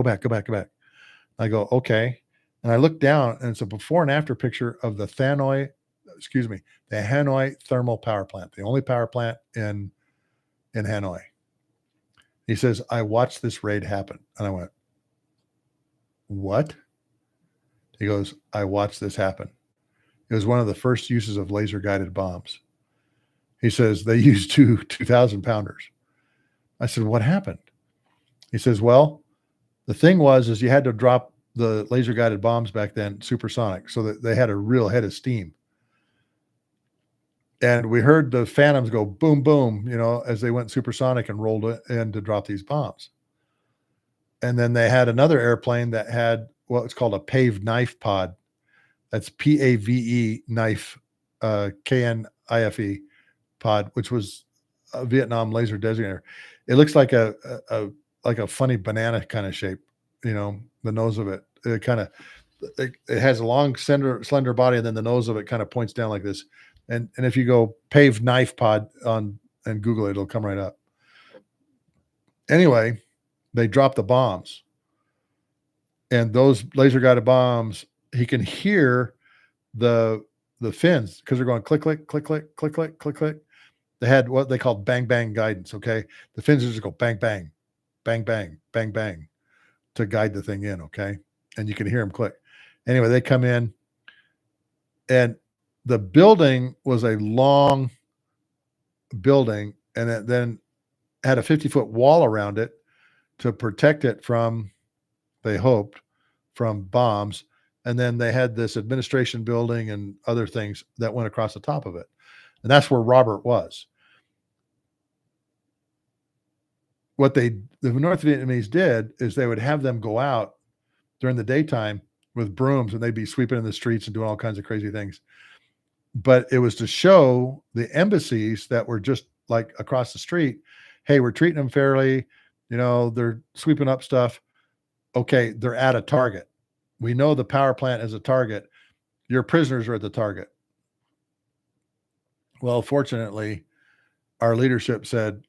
[SPEAKER 1] I go, "Okay." And I look down, and it's a before and after picture of the Hanoi thermal power plant, the only power plant in Hanoi. He says, "I watched this raid happen." And I went, "What?" He goes, "I watched this happen. It was one of the first uses of laser guided bombs." He says, "They used 2,000 pounders." I said, "What happened?" He says, "Well, the thing is you had to drop the laser guided bombs back then supersonic so that they had a real head of steam. And we heard the Phantoms go boom, boom, as they went supersonic and rolled in to drop these bombs. And then they had another airplane that had what's called a paved knife pod. That's PAVE knife, KNIFE pod, which was a Vietnam laser designator. It looks like a funny banana kind of shape, the nose of it. It has a long, slender body, and then the nose of it kind of points down like this. And if you go paved knife pod on and Google it, it'll come right up. Anyway, they dropped the bombs. And those laser guided bombs, he can hear the fins because they're going click, click, click, click, click, click, click, click. They had what they called bang, bang guidance. Okay. The fins just go bang, bang, bang, bang, bang, bang to guide the thing in. Okay. And you can hear them click. Anyway, they come in, and the building was a long building, and it then had a 50-foot wall around it to protect it from, they hoped, from bombs. And then they had this administration building and other things that went across the top of it. And that's where Robert was. What the North Vietnamese did is they would have them go out during the daytime with brooms, and they'd be sweeping in the streets and doing all kinds of crazy things. But it was to show the embassies that were just like across the street, hey, we're treating them fairly. They're sweeping up stuff. Okay, they're at a target. We know the power plant is a target. Your prisoners are at the target. Well, fortunately, our leadership said,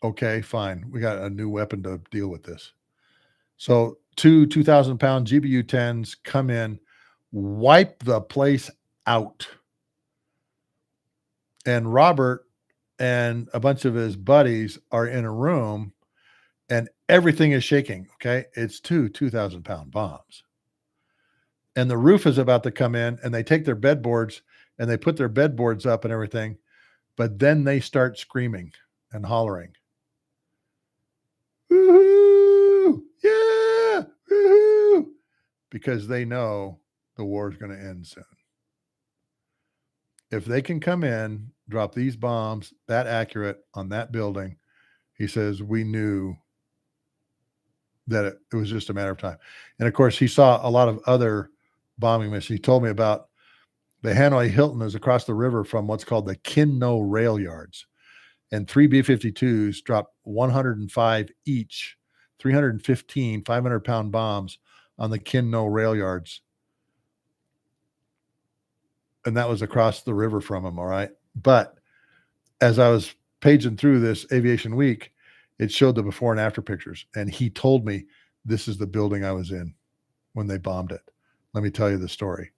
[SPEAKER 1] okay, fine. We got a new weapon to deal with this. So 2,000-pound GBU-10s come in, wipe the place out. And Robert and a bunch of his buddies are in a room, and everything is shaking. Okay. It's 2,000-pound bombs. And the roof is about to come in, and they take their bedboards and they put their bedboards up and everything. But then they start screaming and hollering. Woohoo! Yeah! Woohoo! Because they know the war is going to end soon. If they can come in, drop these bombs that accurate on that building, he says, we knew that it was just a matter of time. And of course, he saw a lot of other bombing missions. He told me about the Hanoi Hilton is across the river from what's called the Kinno rail yards. And 3 B-52s dropped 105 each, 315 500-pound bombs on the Kinno rail yards. And that was across the river from him, all right? But as I was paging through this Aviation Week, it showed the before and after pictures. And he told me, this is the building I was in when they bombed it. Let me tell you the story.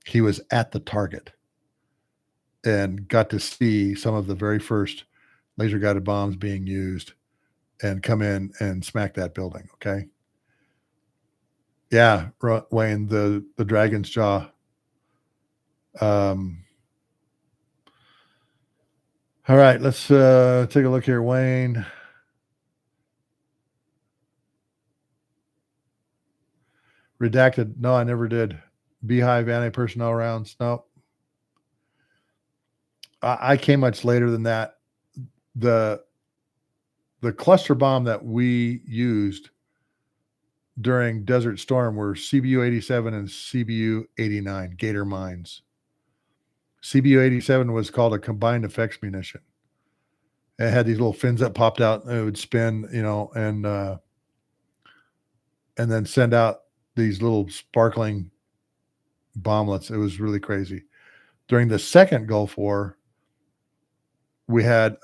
[SPEAKER 1] He was at the target and got to see some of the very first laser guided bombs being used and come in and smack that building. Okay. Yeah. Wayne, the Dragon's Jaw. All right, let's take a look here, Wayne. Redacted. No, I never did. Beehive anti-personnel rounds. No. I came much later than that. The cluster bomb that we used during Desert Storm were CBU-87 and CBU-89 Gator mines. CBU-87 was called a combined effects munition. It had these little fins that popped out and it would spin, you know, and then send out these little sparkling bomblets. It was really crazy. During the second Gulf War, we had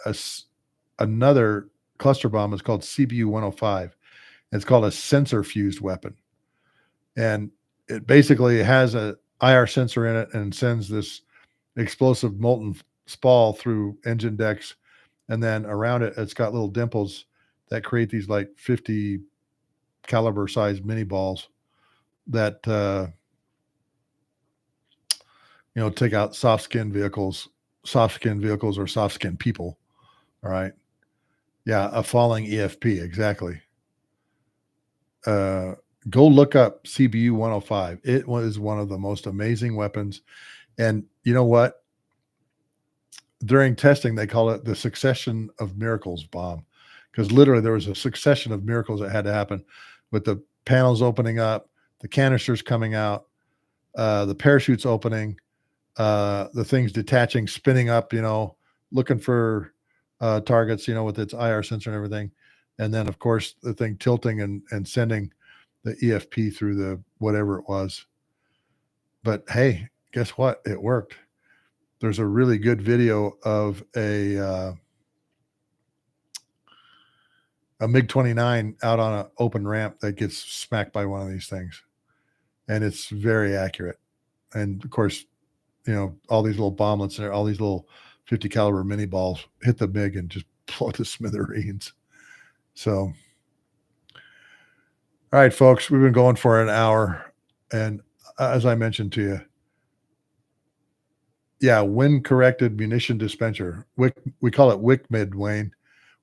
[SPEAKER 1] another cluster bomb. It's called CBU-105. It's called a sensor fused weapon. And it basically has a IR sensor in it and sends this explosive molten spall through engine decks. And then around it, it's got little dimples that create these like 50 caliber size mini balls that, take out soft skin vehicles or soft skin people. All right. Yeah. A falling EFP. Exactly. Go look up CBU-105. It was one of the most amazing weapons. And you know what? During testing, they call it the succession of miracles bomb, because literally there was a succession of miracles that had to happen with the panels opening up, the canisters coming out, the parachutes opening, the things detaching, spinning up, looking for targets, with its IR sensor and everything. And then, of course, the thing tilting and sending the EFP through the whatever it was. But hey, guess what? It worked. There's a really good video of a MiG-29 out on an open ramp that gets smacked by one of these things. And it's very accurate. And of course, all these little bomblets and all these little 50 caliber mini balls hit the MiG and just blow to smithereens. So, all right, folks, we've been going for an hour. And as I mentioned to you, yeah, wind corrected munition dispenser. We call it WICMID, Wayne.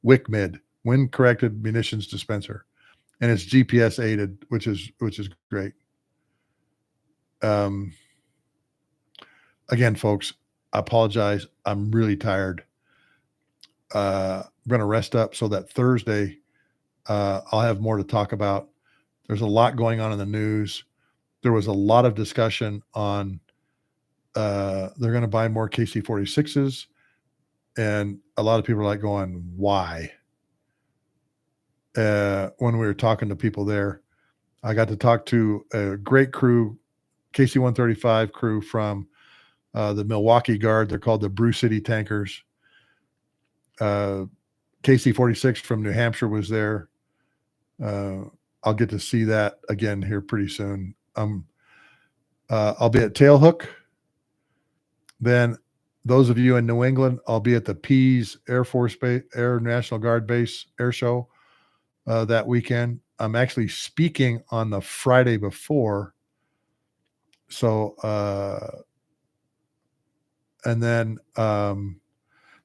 [SPEAKER 1] WICMID, wind corrected munitions dispenser. And it's GPS aided, which is great. Again, folks, I apologize. I'm really tired. I'm going to rest up so that Thursday I'll have more to talk about. There's a lot going on in the news. There was a lot of discussion on they're going to buy more KC-46s. And a lot of people are like going, why? When we were talking to people there, I got to talk to a great crew, KC-135 crew from the Milwaukee Guard. They're called the Brew City Tankers. KC-46 from New Hampshire was there. I'll get to see that again here pretty soon. I'll be at Tailhook. Then those of you in New England, I'll be at the Pease Air Force Base, Air National Guard Base Air Show that weekend. I'm actually speaking on the Friday before. So, and then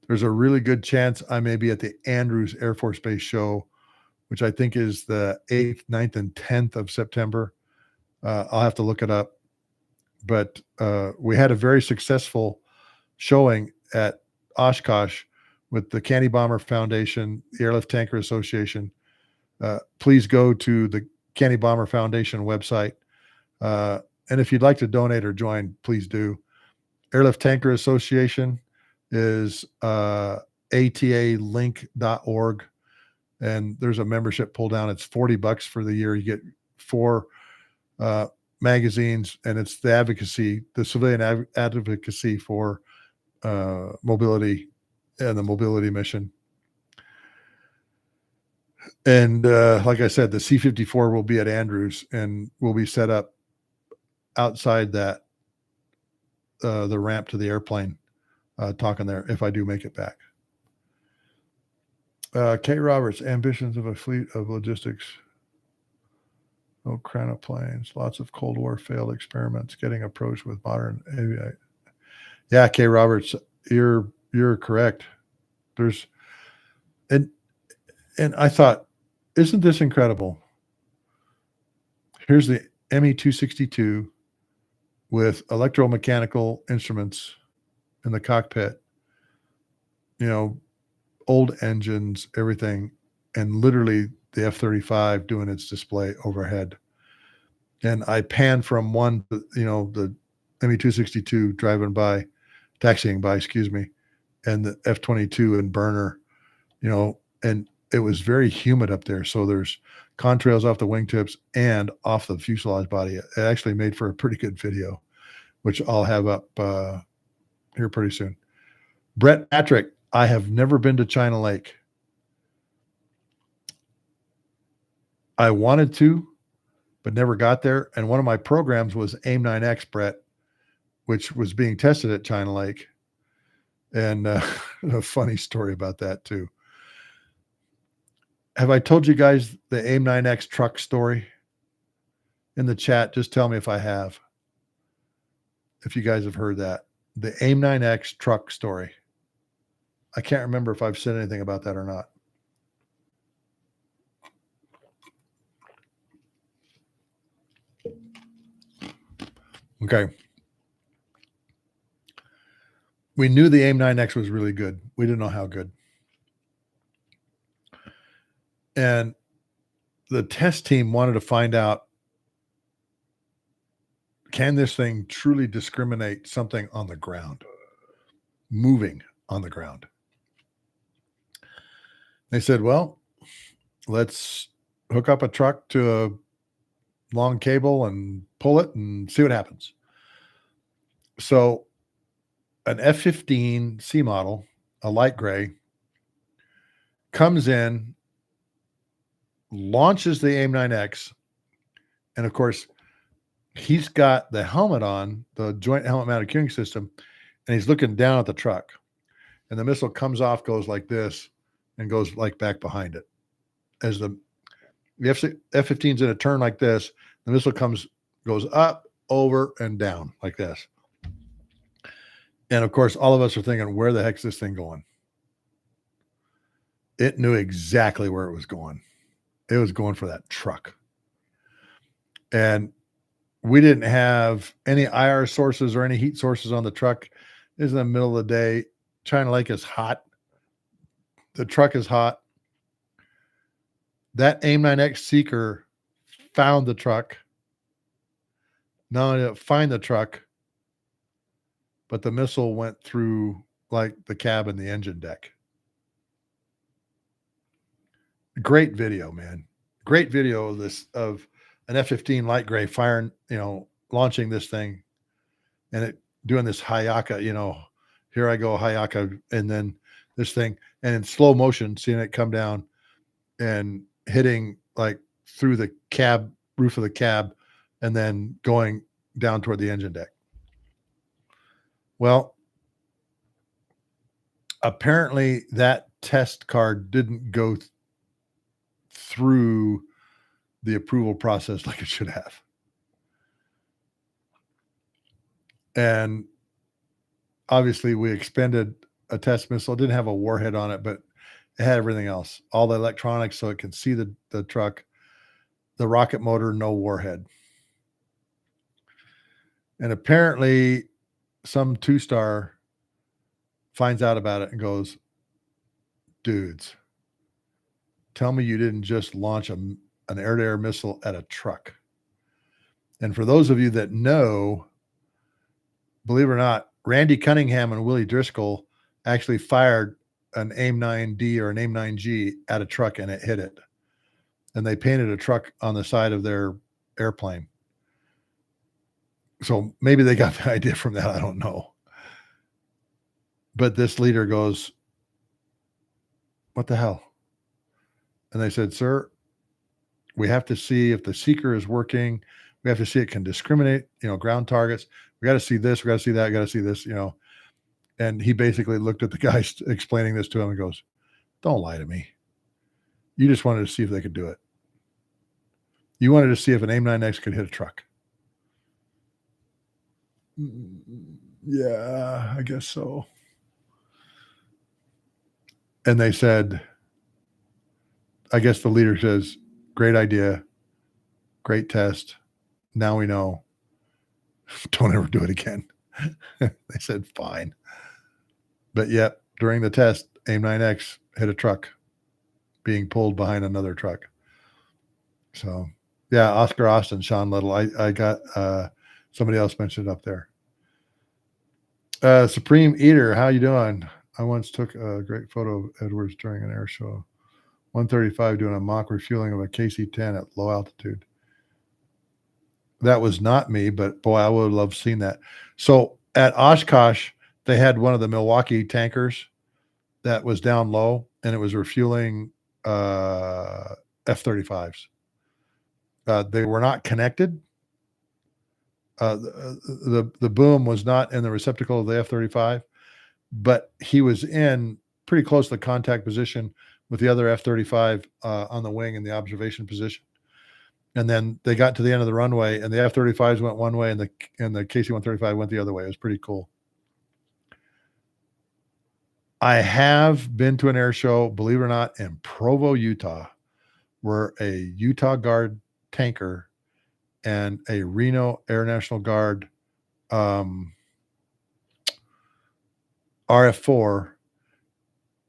[SPEAKER 1] There's a really good chance I may be at the Andrews Air Force Base show, which I think is the 8th, 9th, and 10th of September. I'll have to look it up. But we had a very successful showing at Oshkosh with the Candy Bomber Foundation, the Airlift Tanker Association. Please go to the Candy Bomber Foundation website. And if you'd like to donate or join, please do. Airlift Tanker Association is atalink.org. And there's a membership pull down. It's $40 for the year. You get 4 magazines, and it's the advocacy, the civilian advocacy for mobility and the mobility mission. And like I said, the C-54 will be at Andrews and will be set up outside that the ramp to the airplane, talking there if I do make it back. Kay Roberts, ambitions of a fleet of logistics. No planes, lots of Cold War failed experiments getting approached with modern aviation. Yeah, Kay Roberts, you're correct. There's and I thought, isn't this incredible? Here's the ME-262 with electromechanical instruments in the cockpit, you know, old engines, everything, and literally the F-35 doing its display overhead. And I panned from one, you know, the ME-262 taxiing by, and the F-22 and burner, you know, and it was very humid up there. So there's contrails off the wingtips and off the fuselage body. It actually made for a pretty good video, which I'll have up here pretty soon. Brett Patrick, I have never been to China Lake. I wanted to, but never got there. And one of my programs was AIM-9X, Brett, which was being tested at China Lake. And a funny story about that too. Have I told you guys the AIM-9X truck story in the chat? Just tell me if I have. If you guys have heard that. The AIM-9X truck story. I can't remember if I've said anything about that or not. Okay. We knew the AIM-9X was really good. We didn't know how good. And the test team wanted to find out, can this thing truly discriminate something on the ground, moving on the ground? They said, well, let's hook up a truck to a long cable and pull it and see what happens. So an F-15 C model, a light gray, comes in, launches the AIM-9X, and of course, he's got the helmet on, the joint helmet mounted cueing system, and he's looking down at the truck. And the missile comes off, goes like this, and goes like back behind it. As the F-15's in a turn like this, the missile goes up, over, and down like this. And of course, all of us are thinking, where the heck's this thing going? It knew exactly where it was going. It was going for that truck. And we didn't have any IR sources or any heat sources on the truck. It's in the middle of the day. China Lake is hot. The truck is hot. That AIM-9X seeker found the truck. Not only did it find the truck, but the missile went through like the cab and the engine deck. Great video, man. Great video of this, of an F-15 light gray firing, you know, launching this thing and it doing this hayaka, you know, here I go hayaka, and then this thing, and in slow motion, seeing it come down and hitting like through the cab, roof of the cab, and then going down toward the engine deck. Well, apparently that test card didn't go through the approval process like it should have. And obviously we expended a test missile. It didn't have a warhead on it, but it had everything else, all the electronics, so it can see the truck, the rocket motor, no warhead. And apparently some 2-star finds out about it and goes, dudes, tell me you didn't just launch an air-to-air missile at a truck. And for those of you that know, believe it or not, Randy Cunningham and Willie Driscoll actually fired an AIM-9D or an AIM-9G at a truck, and it hit it. And they painted a truck on the side of their airplane. So maybe they got the idea from that. I don't know. But this leader goes, what the hell? And they said, sir, we have to see if the seeker is working. We have to see it can discriminate, ground targets. We got to see this. We got to see that. Got to see this, And he basically looked at the guy explaining this to him and goes, don't lie to me. You just wanted to see if they could do it. You wanted to see if an AIM-9X could hit a truck. Yeah, I guess so. And they said, I guess the leader says, great idea, great test. Now we know. Don't ever do it again. They said, fine. But yet, during the test, AIM-9X hit a truck being pulled behind another truck. So, yeah, Oscar Austin, Sean Little. I got somebody else mentioned up there. Supreme Eater, how you doing? I once took a great photo of Edwards during an air show. 135 doing a mock refueling of a KC-10 at low altitude. That was not me, but boy, I would have loved seeing that. So at Oshkosh, they had one of the Milwaukee tankers that was down low, and it was refueling F-35s. They were not connected. The boom was not in the receptacle of the F-35, but he was in pretty close to the contact position with the other F-35 on the wing in the observation position. And then they got to the end of the runway, and the F-35s went one way, and the KC-135 went the other way. It was pretty cool. I have been to an air show, believe it or not, in Provo, Utah, where a Utah Guard tanker and a Reno Air National Guard RF-4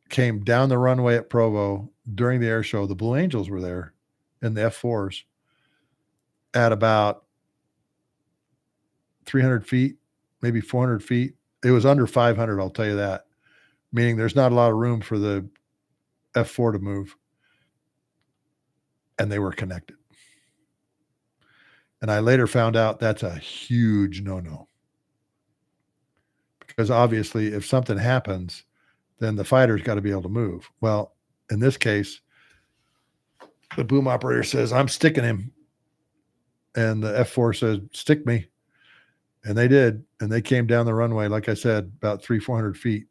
[SPEAKER 1] came down the runway at Provo during the air show. The Blue Angels were there in the F-4s at about 300 feet, maybe 400 feet. It was under 500, I'll tell you that, meaning there's not a lot of room for the F-4 to move. And they were connected. And I later found out that's a huge no-no. Because obviously, if something happens, then the fighter's got to be able to move. Well, in this case, the boom operator says, I'm sticking him. And the F-4 says, stick me. And they did. And they came down the runway, like I said, about 300-400 feet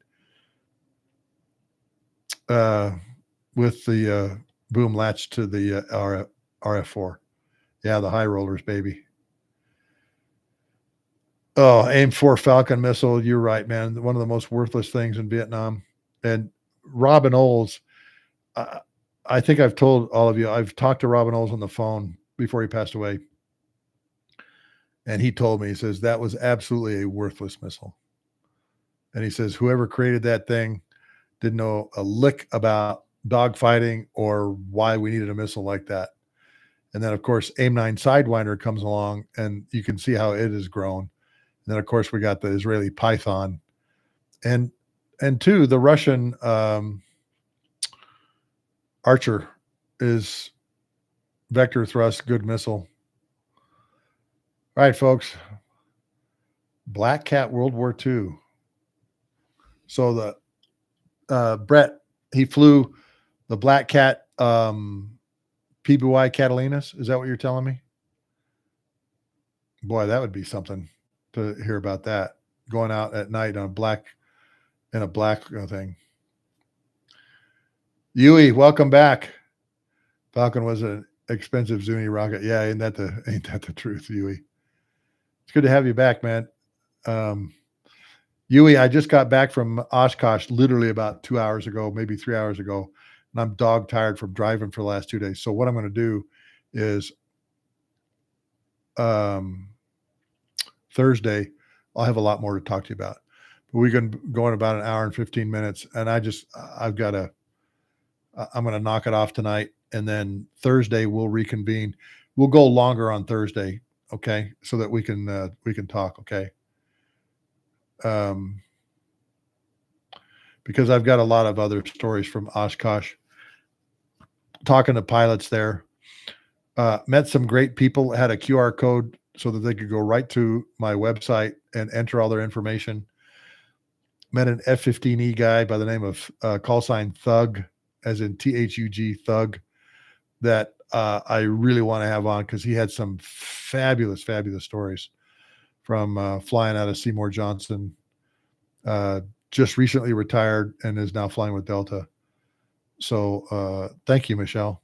[SPEAKER 1] with the boom latched to the RF-4. Yeah, the high rollers, baby. Oh, AIM-4 Falcon missile. You're right, man. One of the most worthless things in Vietnam. And Robin Olds, I think I've told all of you, I've talked to Robin Olds on the phone before he passed away. And he told me, he says, that was absolutely a worthless missile. And he says, whoever created that thing didn't know a lick about dogfighting or why we needed a missile like that. And then, of course, AIM-9 Sidewinder comes along, and you can see how it has grown. And then, of course, we got the Israeli Python. And two, the Russian Archer is vector thrust, good missile. All right, folks. Black Cat World War II. So the Brett, he flew the Black Cat PBY Catalinas. Is that what you're telling me? Boy, that would be something to hear about that. Going out at night on a black thing. Yui, welcome back. Falcon was an expensive Zuni rocket. Yeah, ain't that the truth, Yui? It's good to have you back, man. Yui, I just got back from Oshkosh literally about 2 hours ago, maybe 3 hours ago, and I'm dog tired from driving for the last 2 days. So what I'm going to do is Thursday, I'll have a lot more to talk to you about. But we can go in about an hour and 15 minutes, and I'm going to knock it off tonight, and then Thursday we'll reconvene. We'll go longer on Thursday, okay, so that we can talk, okay. Because I've got a lot of other stories from Oshkosh, talking to pilots there. Met some great people, had a QR code so that they could go right to my website and enter all their information. Met an F-15E guy by the name of call sign Thug, as in Thug, Thug, that I really want to have on because he had some fabulous, fabulous stories from flying out of Seymour Johnson. Just recently retired and is now flying with Delta. So thank you, Michelle.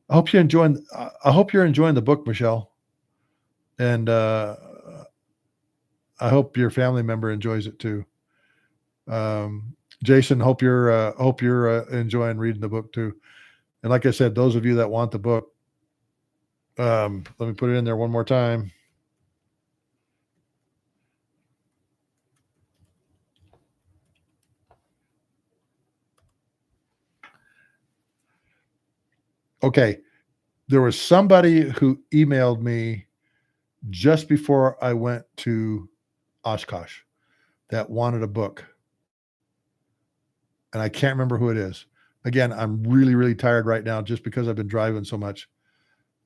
[SPEAKER 1] I hope you're enjoying the book, Michelle. And I hope your family member enjoys it too. Jason, hope you're enjoying reading the book too. And like I said, those of you that want the book, let me put it in there one more time. Okay. There was somebody who emailed me just before I went to Oshkosh that wanted a book. And I can't remember who it is. Again, I'm really, really tired right now just because I've been driving so much.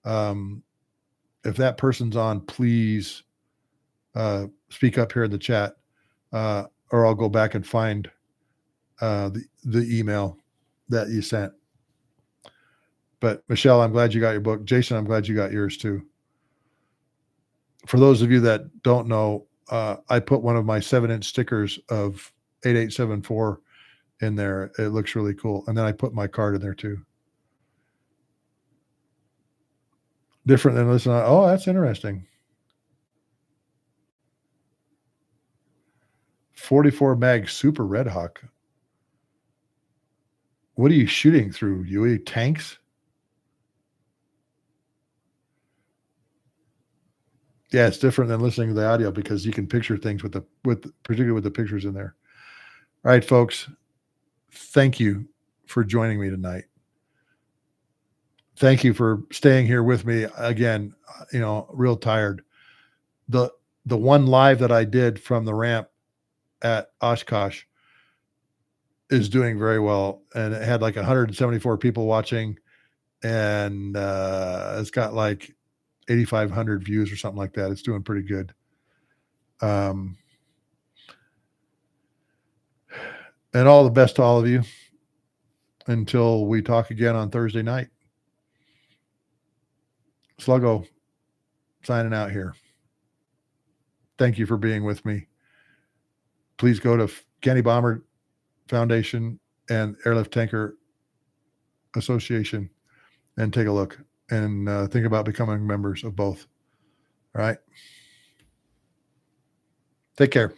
[SPEAKER 1] If that person's on, please speak up here in the chat, or I'll go back and find the email that you sent. But Michelle, I'm glad you got your book. Jason, I'm glad you got yours too. For those of you that don't know, I put one of my 7-inch stickers of 8874 in there. It looks really cool. And then I put my card in there too. Different than listening. Oh, that's interesting. 44 mag Super Red Hawk. What are you shooting through, Yui? Tanks? Yeah, it's different than listening to the audio because you can picture things particularly with the pictures in there. All right, folks. Thank you for joining me tonight. Thank you for staying here with me again. Real tired. The one live that I did from the ramp at Oshkosh is doing very well, and it had like 174 people watching, and it's got like 8,500 views or something like that. It's doing pretty good. And all the best to all of you until we talk again on Thursday night. Sluggo signing out here. Thank you for being with me. Please go to Kenny Bomber Foundation and Airlift Tanker Association and take a look and think about becoming members of both. All right. Take care.